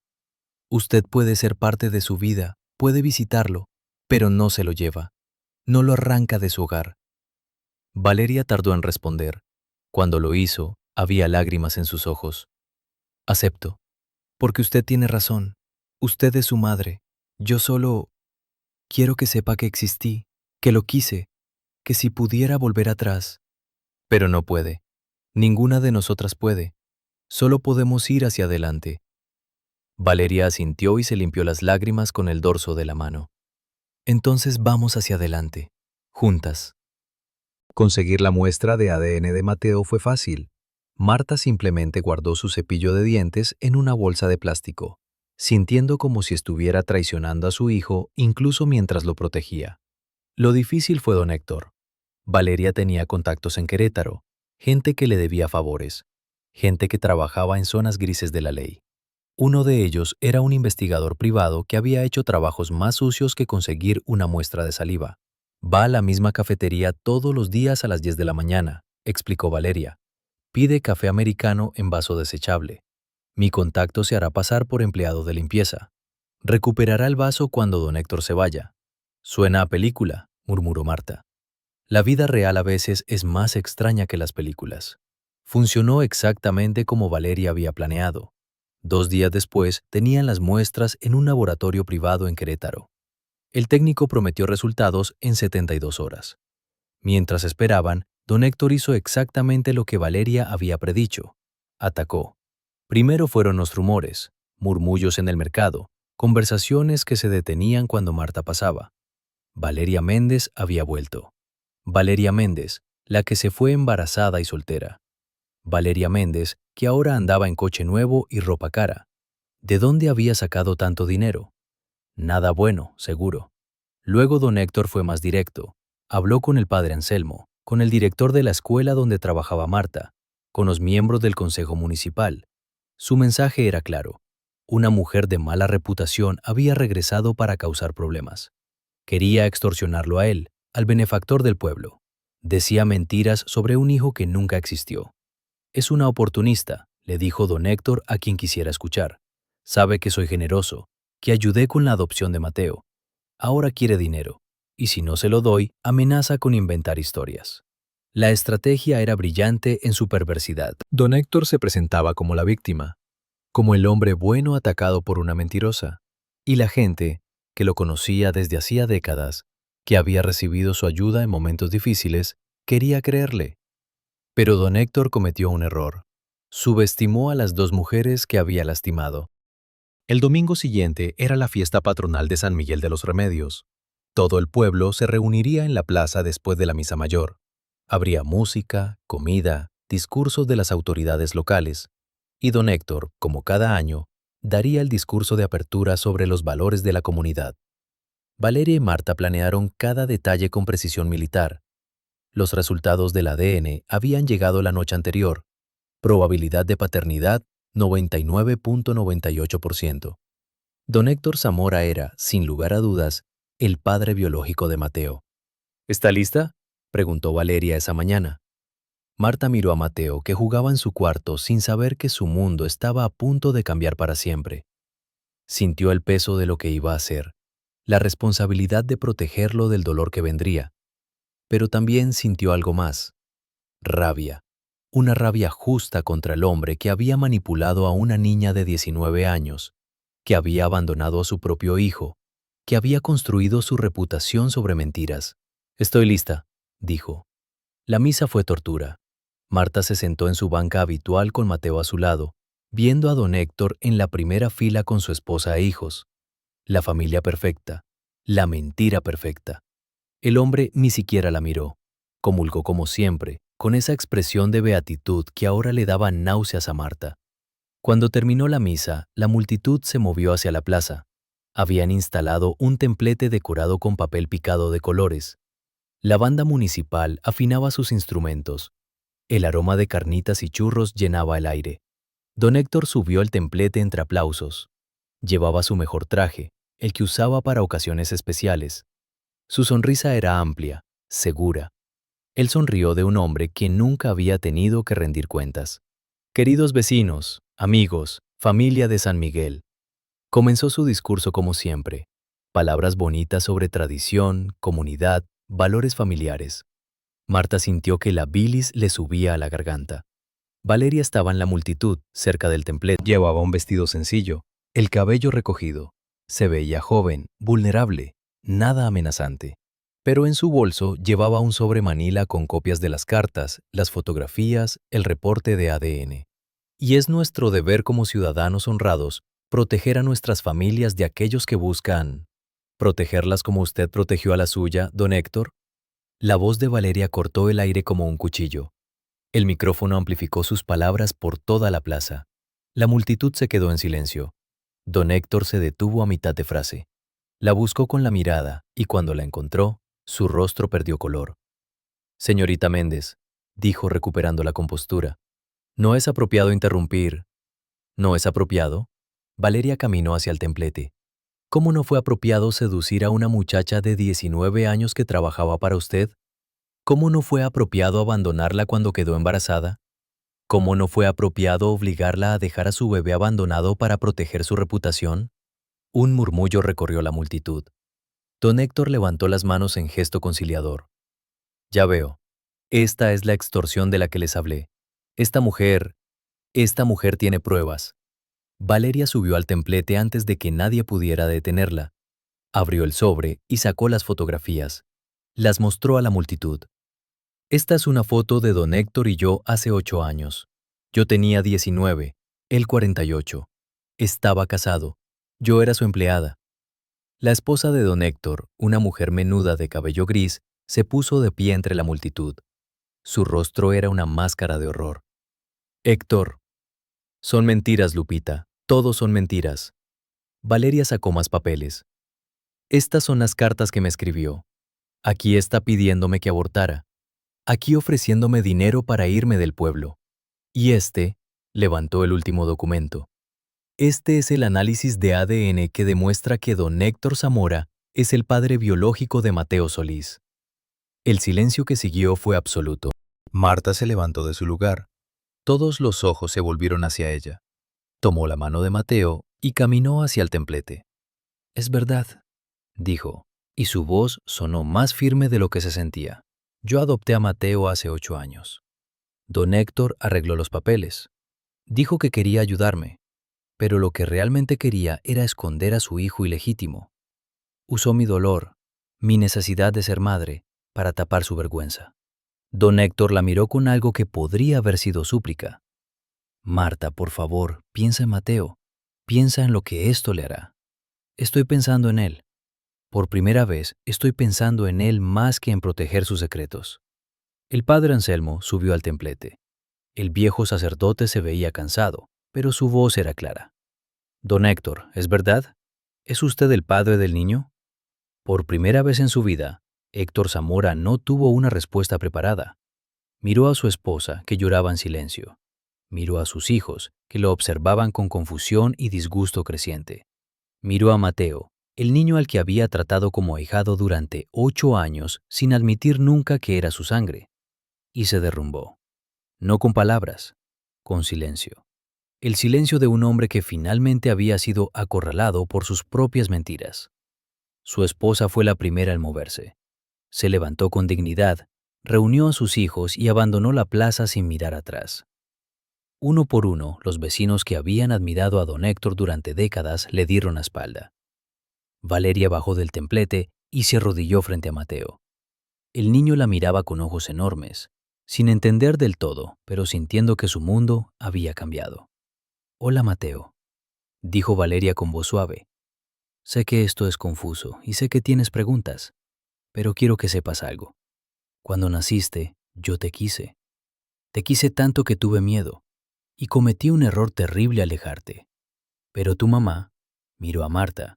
Usted puede ser parte de su vida, puede visitarlo, pero no se lo lleva. No lo arranca de su hogar». Valeria tardó en responder. Cuando lo hizo, había lágrimas en sus ojos. «Acepto, porque usted tiene razón. Usted es su madre. Yo solo quiero que sepa que existí, que lo quise, que si pudiera volver atrás». «Pero no puede. Ninguna de nosotras puede. Solo podemos ir hacia adelante». Valeria asintió y se limpió las lágrimas con el dorso de la mano. «Entonces vamos hacia adelante, juntas». Conseguir la muestra de ADN de Mateo fue fácil. Marta simplemente guardó su cepillo de dientes en una bolsa de plástico, sintiendo como si estuviera traicionando a su hijo incluso mientras lo protegía. Lo difícil fue don Héctor. Valeria tenía contactos en Querétaro, gente que le debía favores, gente que trabajaba en zonas grises de la ley. Uno de ellos era un investigador privado que había hecho trabajos más sucios que conseguir una muestra de saliva. «Va a la misma cafetería todos los días a las 10 de la mañana», explicó Valeria. «Pide café americano en vaso desechable. Mi contacto se hará pasar por empleado de limpieza. Recuperará el vaso cuando don Héctor se vaya». «Suena a película», murmuró Marta. La vida real a veces es más extraña que las películas. Funcionó exactamente como Valeria había planeado. 2 días después tenían las muestras en un laboratorio privado en Querétaro. El técnico prometió resultados en 72 horas. Mientras esperaban, don Héctor hizo exactamente lo que Valeria había predicho. Atacó. Primero fueron los rumores, murmullos en el mercado, conversaciones que se detenían cuando Marta pasaba. Valeria Méndez había vuelto. Valeria Méndez, la que se fue embarazada y soltera. Valeria Méndez, que ahora andaba en coche nuevo y ropa cara. ¿De dónde había sacado tanto dinero? Nada bueno, seguro. Luego don Héctor fue más directo. Habló con el padre Anselmo, con el director de la escuela donde trabajaba Marta, con los miembros del consejo municipal. Su mensaje era claro. Una mujer de mala reputación había regresado para causar problemas. Quería extorsionarlo a él, al benefactor del pueblo. Decía mentiras sobre un hijo que nunca existió. Es una oportunista, le dijo don Héctor a quien quisiera escuchar. Sabe que soy generoso, que ayudé con la adopción de Mateo. Ahora quiere dinero, y si no se lo doy, amenaza con inventar historias. La estrategia era brillante en su perversidad. Don Héctor se presentaba como la víctima, como el hombre bueno atacado por una mentirosa, y la gente, que lo conocía desde hacía décadas, que había recibido su ayuda en momentos difíciles, quería creerle. Pero don Héctor cometió un error. Subestimó a las dos mujeres que había lastimado. El domingo siguiente era la fiesta patronal de San Miguel de los Remedios. Todo el pueblo se reuniría en la plaza después de la misa mayor. Habría música, comida, discursos de las autoridades locales, y don Héctor, como cada año, daría el discurso de apertura sobre los valores de la comunidad. Valeria y Marta planearon cada detalle con precisión militar. Los resultados del ADN habían llegado la noche anterior. Probabilidad de paternidad 99.98%. Don Héctor Zamora era, sin lugar a dudas, el padre biológico de Mateo. ¿Está lista?, preguntó Valeria esa mañana. Marta miró a Mateo, que jugaba en su cuarto sin saber que su mundo estaba a punto de cambiar para siempre. Sintió el peso de lo que iba a hacer, la responsabilidad de protegerlo del dolor que vendría. Pero también sintió algo más: rabia. Una rabia justa contra el hombre que había manipulado a una niña de 19 años, que había abandonado a su propio hijo, que había construido su reputación sobre mentiras. «Estoy lista», dijo. La misa fue tortura. Marta se sentó en su banca habitual con Mateo a su lado, viendo a don Héctor en la primera fila con su esposa e hijos. La familia perfecta, la mentira perfecta. El hombre ni siquiera la miró. Comulgó como siempre, con esa expresión de beatitud que ahora le daba náuseas a Marta. Cuando terminó la misa, la multitud se movió hacia la plaza. Habían instalado un templete decorado con papel picado de colores. La banda municipal afinaba sus instrumentos. El aroma de carnitas y churros llenaba el aire. Don Héctor subió el templete entre aplausos. Llevaba su mejor traje, el que usaba para ocasiones especiales. Su sonrisa era amplia, segura. Él sonrió de un hombre que nunca había tenido que rendir cuentas. «Queridos vecinos, amigos, familia de San Miguel», comenzó su discurso como siempre. Palabras bonitas sobre tradición, comunidad, valores familiares. Marta sintió que la bilis le subía a la garganta. Valeria estaba en la multitud, cerca del templete. Llevaba un vestido sencillo, el cabello recogido. Se veía joven, vulnerable, nada amenazante. Pero en su bolso llevaba un sobre manila con copias de las cartas, las fotografías, el reporte de ADN. Y es nuestro deber como ciudadanos honrados proteger a nuestras familias de aquellos que buscan. ¿Protegerlas como usted protegió a la suya, don Héctor? La voz de Valeria cortó el aire como un cuchillo. El micrófono amplificó sus palabras por toda la plaza. La multitud se quedó en silencio. Don Héctor se detuvo a mitad de frase. La buscó con la mirada y cuando la encontró, su rostro perdió color. «Señorita Méndez», dijo recuperando la compostura, «no es apropiado interrumpir». «¿No es apropiado?». Valeria caminó hacia el templete. «¿Cómo no fue apropiado seducir a una muchacha de 19 años que trabajaba para usted? ¿Cómo no fue apropiado abandonarla cuando quedó embarazada? ¿Cómo no fue apropiado obligarla a dejar a su bebé abandonado para proteger su reputación?». Un murmullo recorrió la multitud. Don Héctor levantó las manos en gesto conciliador. «Ya veo. Esta es la extorsión de la que les hablé. Esta mujer tiene pruebas». Valeria subió al templete antes de que nadie pudiera detenerla. Abrió el sobre y sacó las fotografías. Las mostró a la multitud. «Esta es una foto de don Héctor y yo hace 8 años. Yo tenía 19, él 48. Estaba casado. Yo era su empleada». La esposa de don Héctor, una mujer menuda de cabello gris, se puso de pie entre la multitud. Su rostro era una máscara de horror. «Héctor». «Son mentiras, Lupita. Todos son mentiras». Valeria sacó más papeles. «Estas son las cartas que me escribió. Aquí está pidiéndome que abortara. Aquí ofreciéndome dinero para irme del pueblo. Y levantó el último documento. Este es el análisis de ADN que demuestra que don Héctor Zamora es el padre biológico de Mateo Solís. El silencio que siguió fue absoluto. Marta se levantó de su lugar. Todos los ojos se volvieron hacia ella. Tomó la mano de Mateo y caminó hacia el templete. «Es verdad», dijo, y su voz sonó más firme de lo que se sentía. «Yo adopté a Mateo hace 8 años. Don Héctor arregló los papeles. Dijo que quería ayudarme, pero lo que realmente quería era esconder a su hijo ilegítimo. Usó mi dolor, mi necesidad de ser madre, para tapar su vergüenza». Don Héctor la miró con algo que podría haber sido súplica. «Marta, por favor, piensa en Mateo. Piensa en lo que esto le hará. Estoy pensando en él. Por primera vez, estoy pensando en él más que en proteger sus secretos». El padre Anselmo subió al templete. El viejo sacerdote se veía cansado, pero su voz era clara. «Don Héctor, ¿es verdad? ¿Es usted el padre del niño?». Por primera vez en su vida, Héctor Zamora no tuvo una respuesta preparada. Miró a su esposa, que lloraba en silencio. Miró a sus hijos, que lo observaban con confusión y disgusto creciente. Miró a Mateo, el niño al que había tratado como ahijado durante 8 años sin admitir nunca que era su sangre. Y se derrumbó. No con palabras, con silencio. El silencio de un hombre que finalmente había sido acorralado por sus propias mentiras. Su esposa fue la primera en moverse. Se levantó con dignidad, reunió a sus hijos y abandonó la plaza sin mirar atrás. Uno por uno, los vecinos que habían admirado a don Héctor durante décadas le dieron la espalda. Valeria bajó del templete y se arrodilló frente a Mateo. El niño la miraba con ojos enormes, sin entender del todo, pero sintiendo que su mundo había cambiado. «Hola, Mateo», dijo Valeria con voz suave. «Sé que esto es confuso y sé que tienes preguntas, pero quiero que sepas algo. Cuando naciste, yo te quise. Te quise tanto que tuve miedo, y cometí un error terrible al dejarte. Pero tu mamá», miró a Marta,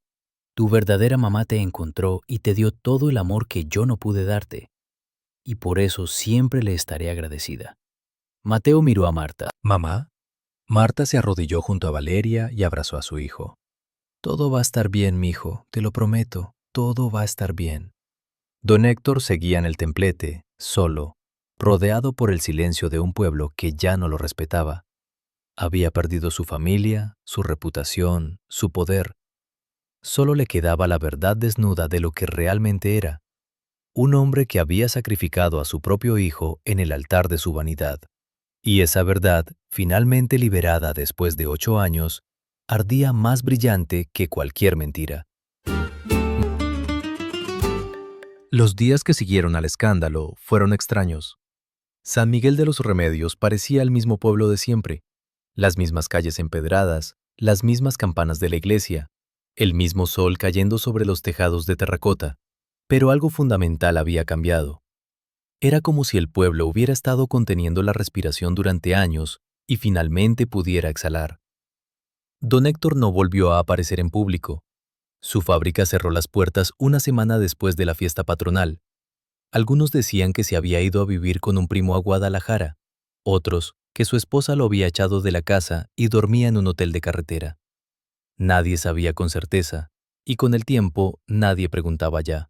«tu verdadera mamá te encontró y te dio todo el amor que yo no pude darte, y por eso siempre le estaré agradecida». Mateo miró a Marta. ¿Mamá? Marta se arrodilló junto a Valeria y abrazó a su hijo. «Todo va a estar bien, mijo, te lo prometo, todo va a estar bien». Don Héctor seguía en el templete, solo, rodeado por el silencio de un pueblo que ya no lo respetaba. Había perdido su familia, su reputación, su poder. Solo le quedaba la verdad desnuda de lo que realmente era. Un hombre que había sacrificado a su propio hijo en el altar de su vanidad. Y esa verdad, finalmente liberada después de 8 años, ardía más brillante que cualquier mentira. Los días que siguieron al escándalo fueron extraños. San Miguel de los Remedios parecía el mismo pueblo de siempre, las mismas calles empedradas, las mismas campanas de la iglesia, el mismo sol cayendo sobre los tejados de terracota, pero algo fundamental había cambiado. Era como si el pueblo hubiera estado conteniendo la respiración durante años y finalmente pudiera exhalar. Don Héctor no volvió a aparecer en público. Su fábrica cerró las puertas una semana después de la fiesta patronal. Algunos decían que se había ido a vivir con un primo a Guadalajara, otros que su esposa lo había echado de la casa y dormía en un hotel de carretera. Nadie sabía con certeza, y con el tiempo nadie preguntaba ya.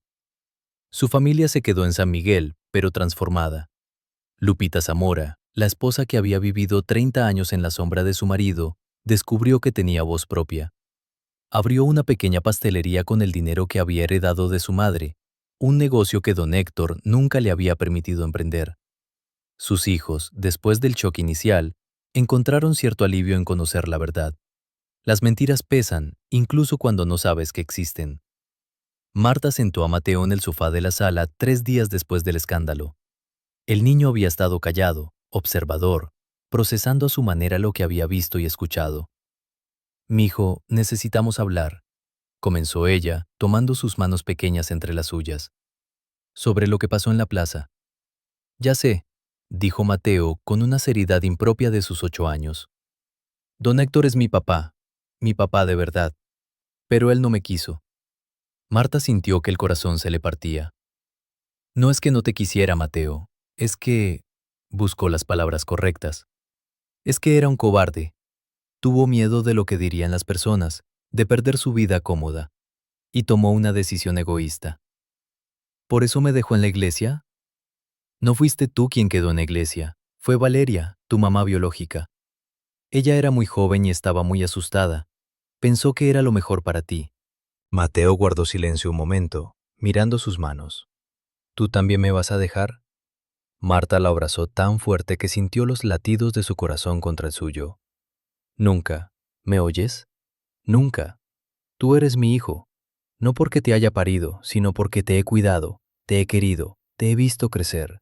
Su familia se quedó en San Miguel, pero transformada. Lupita Zamora, la esposa que había vivido 30 años en la sombra de su marido, descubrió que tenía voz propia. Abrió una pequeña pastelería con el dinero que había heredado de su madre, un negocio que don Héctor nunca le había permitido emprender. Sus hijos, después del shock inicial, encontraron cierto alivio en conocer la verdad. Las mentiras pesan, incluso cuando no sabes que existen. Marta sentó a Mateo en el sofá de la sala 3 días después del escándalo. El niño había estado callado, observador, procesando a su manera lo que había visto y escuchado. «Mijo, necesitamos hablar», comenzó ella, tomando sus manos pequeñas entre las suyas. «Sobre lo que pasó en la plaza». «Ya sé», dijo Mateo con una seriedad impropia de sus 8 años. «Don Héctor es mi papá de verdad, pero él no me quiso». Marta sintió que el corazón se le partía. «No es que no te quisiera, Mateo, es que…» buscó las palabras correctas. «Es que era un cobarde. Tuvo miedo de lo que dirían las personas, de perder su vida cómoda, y tomó una decisión egoísta. ¿Por eso me dejó en la iglesia? No fuiste tú quien quedó en la iglesia, fue Valeria, tu mamá biológica. Ella era muy joven y estaba muy asustada. Pensó que era lo mejor para ti. Mateo guardó silencio un momento, mirando sus manos. ¿Tú también me vas a dejar? Marta la abrazó tan fuerte que sintió los latidos de su corazón contra el suyo. Nunca. ¿Me oyes? Nunca. Tú eres mi hijo. No porque te haya parido, sino porque te he cuidado, te he querido, te he visto crecer.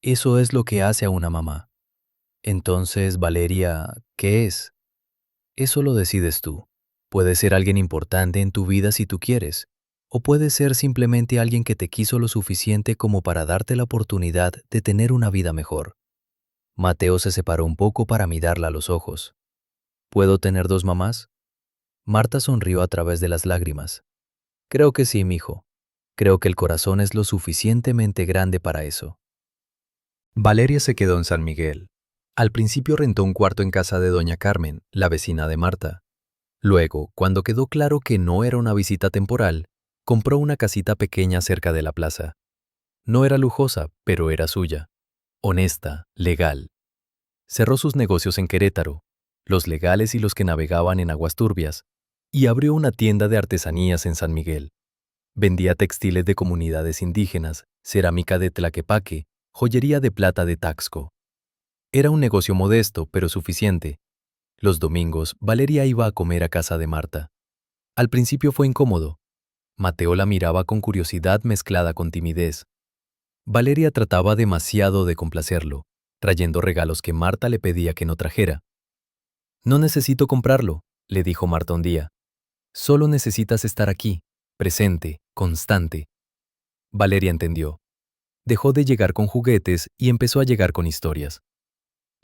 Eso es lo que hace a una mamá. Entonces, Valeria, ¿qué es? Eso lo decides tú. Puede ser alguien importante en tu vida si tú quieres, o puede ser simplemente alguien que te quiso lo suficiente como para darte la oportunidad de tener una vida mejor. Mateo se separó un poco para mirarla a los ojos. ¿Puedo tener dos mamás? Marta sonrió a través de las lágrimas. Creo que sí, mijo. Creo que el corazón es lo suficientemente grande para eso. Valeria se quedó en San Miguel. Al principio rentó un cuarto en casa de doña Carmen, la vecina de Marta. Luego, cuando quedó claro que no era una visita temporal, compró una casita pequeña cerca de la plaza. No era lujosa, pero era suya. Honesta, legal. Cerró sus negocios en Querétaro, los legales y los que navegaban en aguas turbias, y abrió una tienda de artesanías en San Miguel. Vendía textiles de comunidades indígenas, cerámica de Tlaquepaque, joyería de plata de Taxco. Era un negocio modesto, pero suficiente. Los domingos, Valeria iba a comer a casa de Marta. Al principio fue incómodo. Mateo la miraba con curiosidad mezclada con timidez. Valeria trataba demasiado de complacerlo, trayendo regalos que Marta le pedía que no trajera. No necesito comprarlo, le dijo Marta un día. Solo necesitas estar aquí, presente, constante. Valeria entendió. Dejó de llegar con juguetes y empezó a llegar con historias.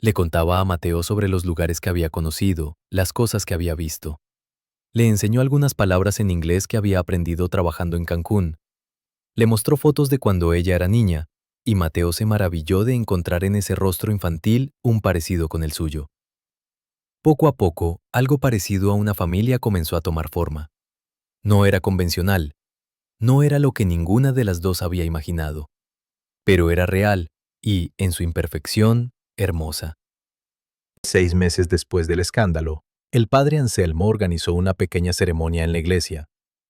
Le contaba a Mateo sobre los lugares que había conocido, las cosas que había visto. Le enseñó algunas palabras en inglés que había aprendido trabajando en Cancún. Le mostró fotos de cuando ella era niña, y Mateo se maravilló de encontrar en ese rostro infantil un parecido con el suyo. Poco a poco, algo parecido a una familia comenzó a tomar forma. No era convencional, no era lo que ninguna de las dos había imaginado, pero era real y, en su imperfección, hermosa. 6 meses después del escándalo, el padre Anselmo organizó una pequeña ceremonia en la iglesia.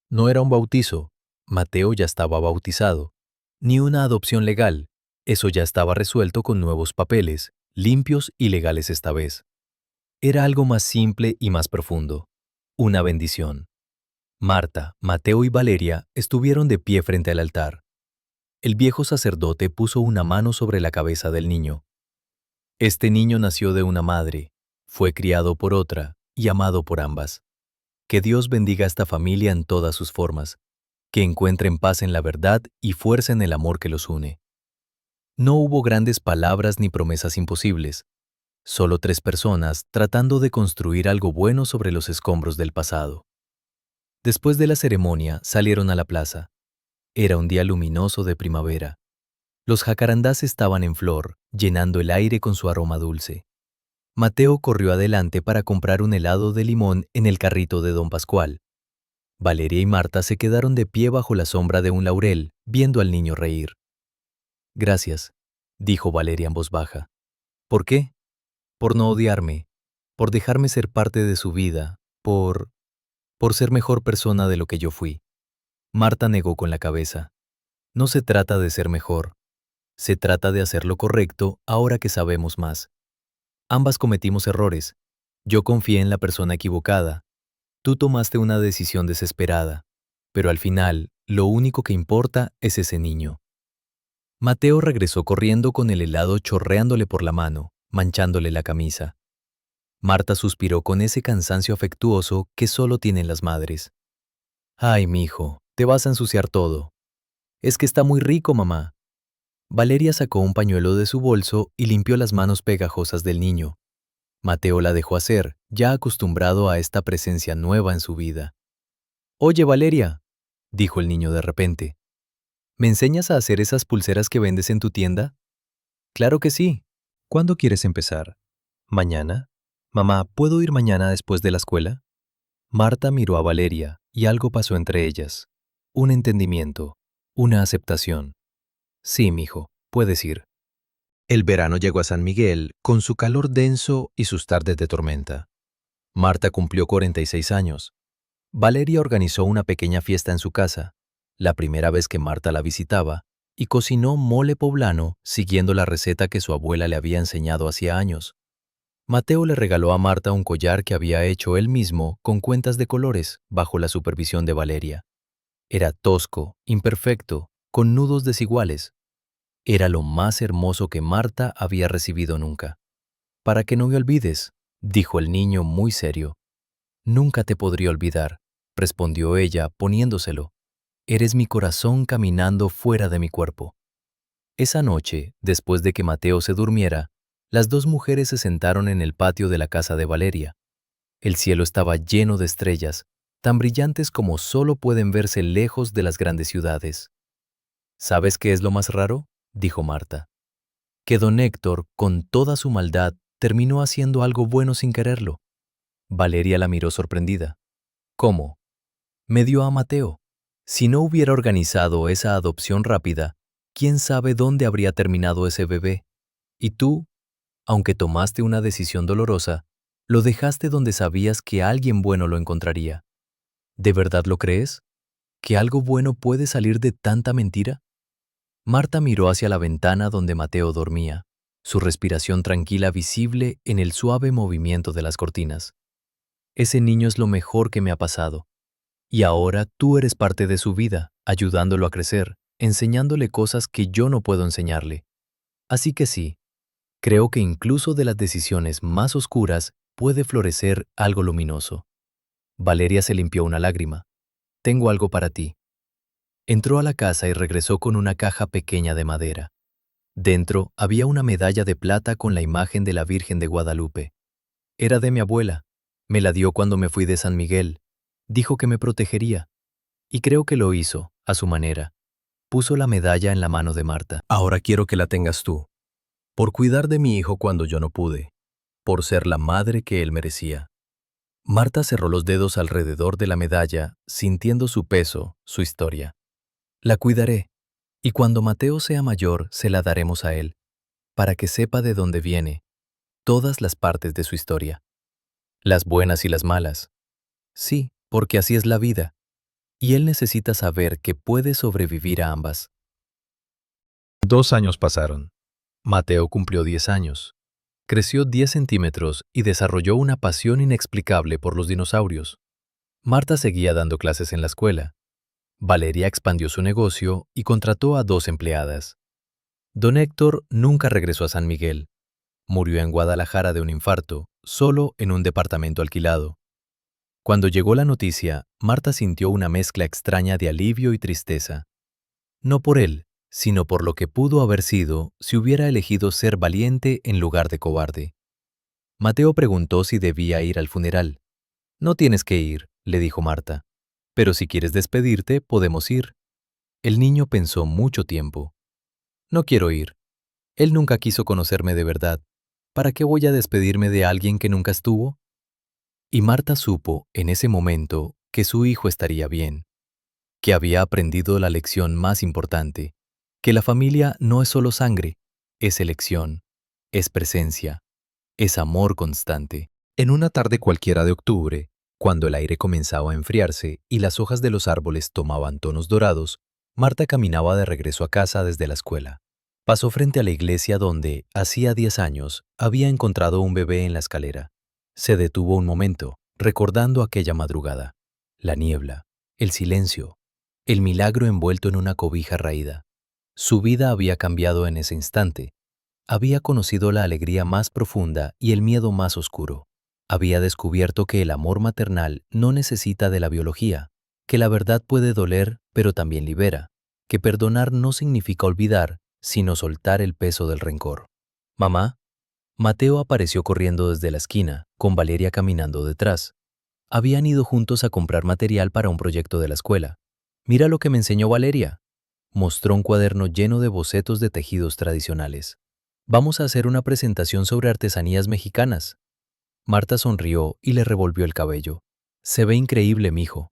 No era un bautizo, Mateo ya estaba bautizado, ni una adopción legal, eso ya estaba resuelto con nuevos papeles, limpios y legales esta vez. Era algo más simple y más profundo, una bendición. Marta, Mateo y Valeria estuvieron de pie frente al altar. El viejo sacerdote puso una mano sobre la cabeza del niño. Este niño nació de una madre, fue criado por otra y amado por ambas. Que Dios bendiga a esta familia en todas sus formas, que encuentren paz en la verdad y fuerza en el amor que los une. No hubo grandes palabras ni promesas imposibles, solo 3 personas tratando de construir algo bueno sobre los escombros del pasado. Después de la ceremonia salieron a la plaza. Era un día luminoso de primavera. Los jacarandás estaban en flor, llenando el aire con su aroma dulce. Mateo corrió adelante para comprar un helado de limón en el carrito de don Pascual. Valeria y Marta se quedaron de pie bajo la sombra de un laurel, viendo al niño reír. Gracias, dijo Valeria en voz baja. ¿Por qué? Por no odiarme, por dejarme ser parte de su vida, por ser mejor persona de lo que yo fui. Marta negó con la cabeza. No se trata de ser mejor. Se trata de hacer lo correcto ahora que sabemos más. Ambas cometimos errores. Yo confié en la persona equivocada. Tú tomaste una decisión desesperada. Pero al final, lo único que importa es ese niño. Mateo regresó corriendo con el helado chorreándole por la mano, manchándole la camisa. Marta suspiró con ese cansancio afectuoso que solo tienen las madres. Ay, mijo, te vas a ensuciar todo. Es que está muy rico, mamá. Valeria sacó un pañuelo de su bolso y limpió las manos pegajosas del niño. Mateo la dejó hacer, ya acostumbrado a esta presencia nueva en su vida. Oye, Valeria, dijo el niño de repente, ¿me enseñas a hacer esas pulseras que vendes en tu tienda? Claro que sí. ¿Cuándo quieres empezar? ¿Mañana? Mamá, ¿puedo ir mañana después de la escuela? Marta miró a Valeria y algo pasó entre ellas. Un entendimiento, una aceptación. Sí, mijo, puedes ir. El verano llegó a San Miguel con su calor denso y sus tardes de tormenta. Marta cumplió 46 años. Valeria organizó una pequeña fiesta en su casa, la primera vez que Marta la visitaba, y cocinó mole poblano siguiendo la receta que su abuela le había enseñado hacía años. Mateo le regaló a Marta un collar que había hecho él mismo con cuentas de colores bajo la supervisión de Valeria. Era tosco, imperfecto, con nudos desiguales. Era lo más hermoso que Marta había recibido nunca. Para que no me olvides, dijo el niño muy serio. Nunca te podría olvidar, respondió ella poniéndoselo. Eres mi corazón caminando fuera de mi cuerpo. Esa noche, después de que Mateo se durmiera, las dos mujeres se sentaron en el patio de la casa de Valeria. El cielo estaba lleno de estrellas, tan brillantes como solo pueden verse lejos de las grandes ciudades. ¿Sabes qué es lo más raro?, dijo Marta. Que don Héctor, con toda su maldad, terminó haciendo algo bueno sin quererlo. Valeria la miró sorprendida. ¿Cómo? Me dio a Mateo. Si no hubiera organizado esa adopción rápida, ¿quién sabe dónde habría terminado ese bebé? Y tú, aunque tomaste una decisión dolorosa, lo dejaste donde sabías que alguien bueno lo encontraría. ¿De verdad lo crees? ¿Que algo bueno puede salir de tanta mentira? Marta miró hacia la ventana donde Mateo dormía, su respiración tranquila visible en el suave movimiento de las cortinas. Ese niño es lo mejor que me ha pasado. Y ahora tú eres parte de su vida, ayudándolo a crecer, enseñándole cosas que yo no puedo enseñarle. Así que sí, creo que incluso de las decisiones más oscuras puede florecer algo luminoso. Valeria se limpió una lágrima. Tengo algo para ti. Entró a la casa y regresó con una caja pequeña de madera. Dentro había una medalla de plata con la imagen de la Virgen de Guadalupe. Era de mi abuela. Me la dio cuando me fui de San Miguel. Dijo que me protegería. Y creo que lo hizo, a su manera. Puso la medalla en la mano de Marta. Ahora quiero que la tengas tú, por cuidar de mi hijo cuando yo no pude, por ser la madre que él merecía. Marta cerró los dedos alrededor de la medalla, sintiendo su peso, su historia. La cuidaré, y cuando Mateo sea mayor se la daremos a él, para que sepa de dónde viene, todas las partes de su historia. Las buenas y las malas. Sí, porque así es la vida, y él necesita saber que puede sobrevivir a ambas. 2 años pasaron. Mateo cumplió 10 años. Creció 10 centímetros y desarrolló una pasión inexplicable por los dinosaurios. Marta seguía dando clases en la escuela. Valeria expandió su negocio y contrató a 2 empleadas. Don Héctor nunca regresó a San Miguel. Murió en Guadalajara de un infarto, solo en un departamento alquilado. Cuando llegó la noticia, Marta sintió una mezcla extraña de alivio y tristeza. No por él, sino por lo que pudo haber sido si hubiera elegido ser valiente en lugar de cobarde. Mateo preguntó si debía ir al funeral. No tienes que ir, le dijo Marta. Pero si quieres despedirte, podemos ir. El niño pensó mucho tiempo. No quiero ir. Él nunca quiso conocerme de verdad. ¿Para qué voy a despedirme de alguien que nunca estuvo? Y Marta supo, en ese momento, que su hijo estaría bien, que había aprendido la lección más importante, que la familia no es solo sangre, es elección, es presencia, es amor constante. En una tarde cualquiera de octubre, cuando el aire comenzaba a enfriarse y las hojas de los árboles tomaban tonos dorados, Marta caminaba de regreso a casa desde la escuela. Pasó frente a la iglesia donde, hacía 10 años, había encontrado un bebé en la escalera. Se detuvo un momento, recordando aquella madrugada. La niebla, el silencio, el milagro envuelto en una cobija raída. Su vida había cambiado en ese instante. Había conocido la alegría más profunda y el miedo más oscuro. Había descubierto que el amor maternal no necesita de la biología, que la verdad puede doler, pero también libera, que perdonar no significa olvidar, sino soltar el peso del rencor. Mamá, Mateo apareció corriendo desde la esquina, con Valeria caminando detrás. Habían ido juntos a comprar material para un proyecto de la escuela. Mira lo que me enseñó Valeria. Mostró un cuaderno lleno de bocetos de tejidos tradicionales. Vamos a hacer una presentación sobre artesanías mexicanas. Marta sonrió y le revolvió el cabello. Se ve increíble, mijo.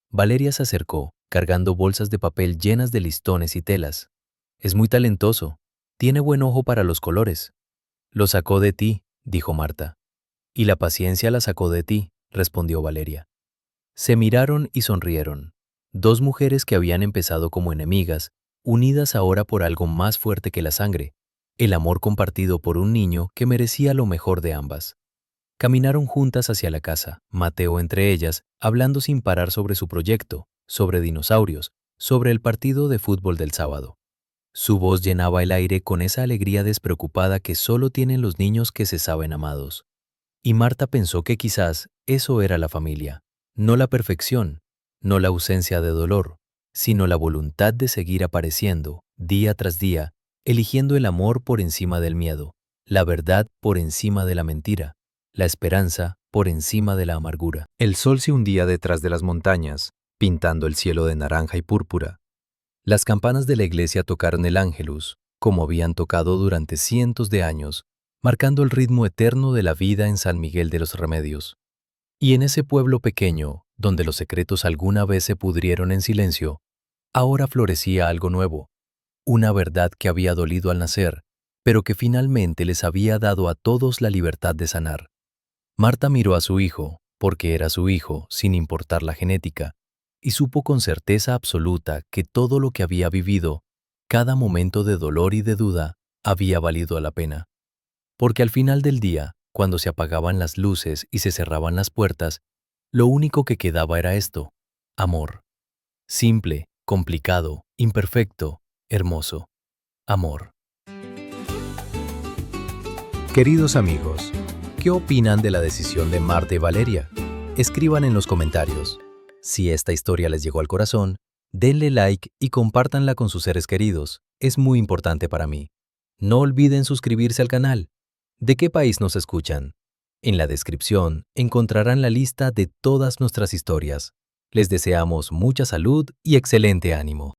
Valeria se acercó, cargando bolsas de papel llenas de listones y telas. Es muy talentoso. Tiene buen ojo para los colores. Lo sacó de ti, dijo Marta. Y la paciencia la sacó de ti, respondió Valeria. Se miraron y sonrieron. Dos mujeres que habían empezado como enemigas, unidas ahora por algo más fuerte que la sangre, el amor compartido por un niño que merecía lo mejor de ambas. Caminaron juntas hacia la casa, Mateo entre ellas, hablando sin parar sobre su proyecto, sobre dinosaurios, sobre el partido de fútbol del sábado. Su voz llenaba el aire con esa alegría despreocupada que solo tienen los niños que se saben amados. Y Marta pensó que quizás eso era la familia, no la perfección, no la ausencia de dolor, sino la voluntad de seguir apareciendo, día tras día, eligiendo el amor por encima del miedo, la verdad por encima de la mentira, la esperanza por encima de la amargura. El sol se hundía detrás de las montañas, pintando el cielo de naranja y púrpura. Las campanas de la iglesia tocaron el Ángelus, como habían tocado durante cientos de años, marcando el ritmo eterno de la vida en San Miguel de los Remedios. Y en ese pueblo pequeño, donde los secretos alguna vez se pudrieron en silencio, ahora florecía algo nuevo, una verdad que había dolido al nacer, pero que finalmente les había dado a todos la libertad de sanar. Marta miró a su hijo, porque era su hijo, sin importar la genética, y supo con certeza absoluta que todo lo que había vivido, cada momento de dolor y de duda, había valido la pena. Porque al final del día, cuando se apagaban las luces y se cerraban las puertas, lo único que quedaba era esto: amor. Simple, complicado, imperfecto, hermoso. Amor. Queridos amigos, ¿qué opinan de la decisión de Marta y Valeria? Escriban en los comentarios. Si esta historia les llegó al corazón, denle like y compártanla con sus seres queridos. Es muy importante para mí. No olviden suscribirse al canal. ¿De qué país nos escuchan? En la descripción encontrarán la lista de todas nuestras historias. Les deseamos mucha salud y excelente ánimo.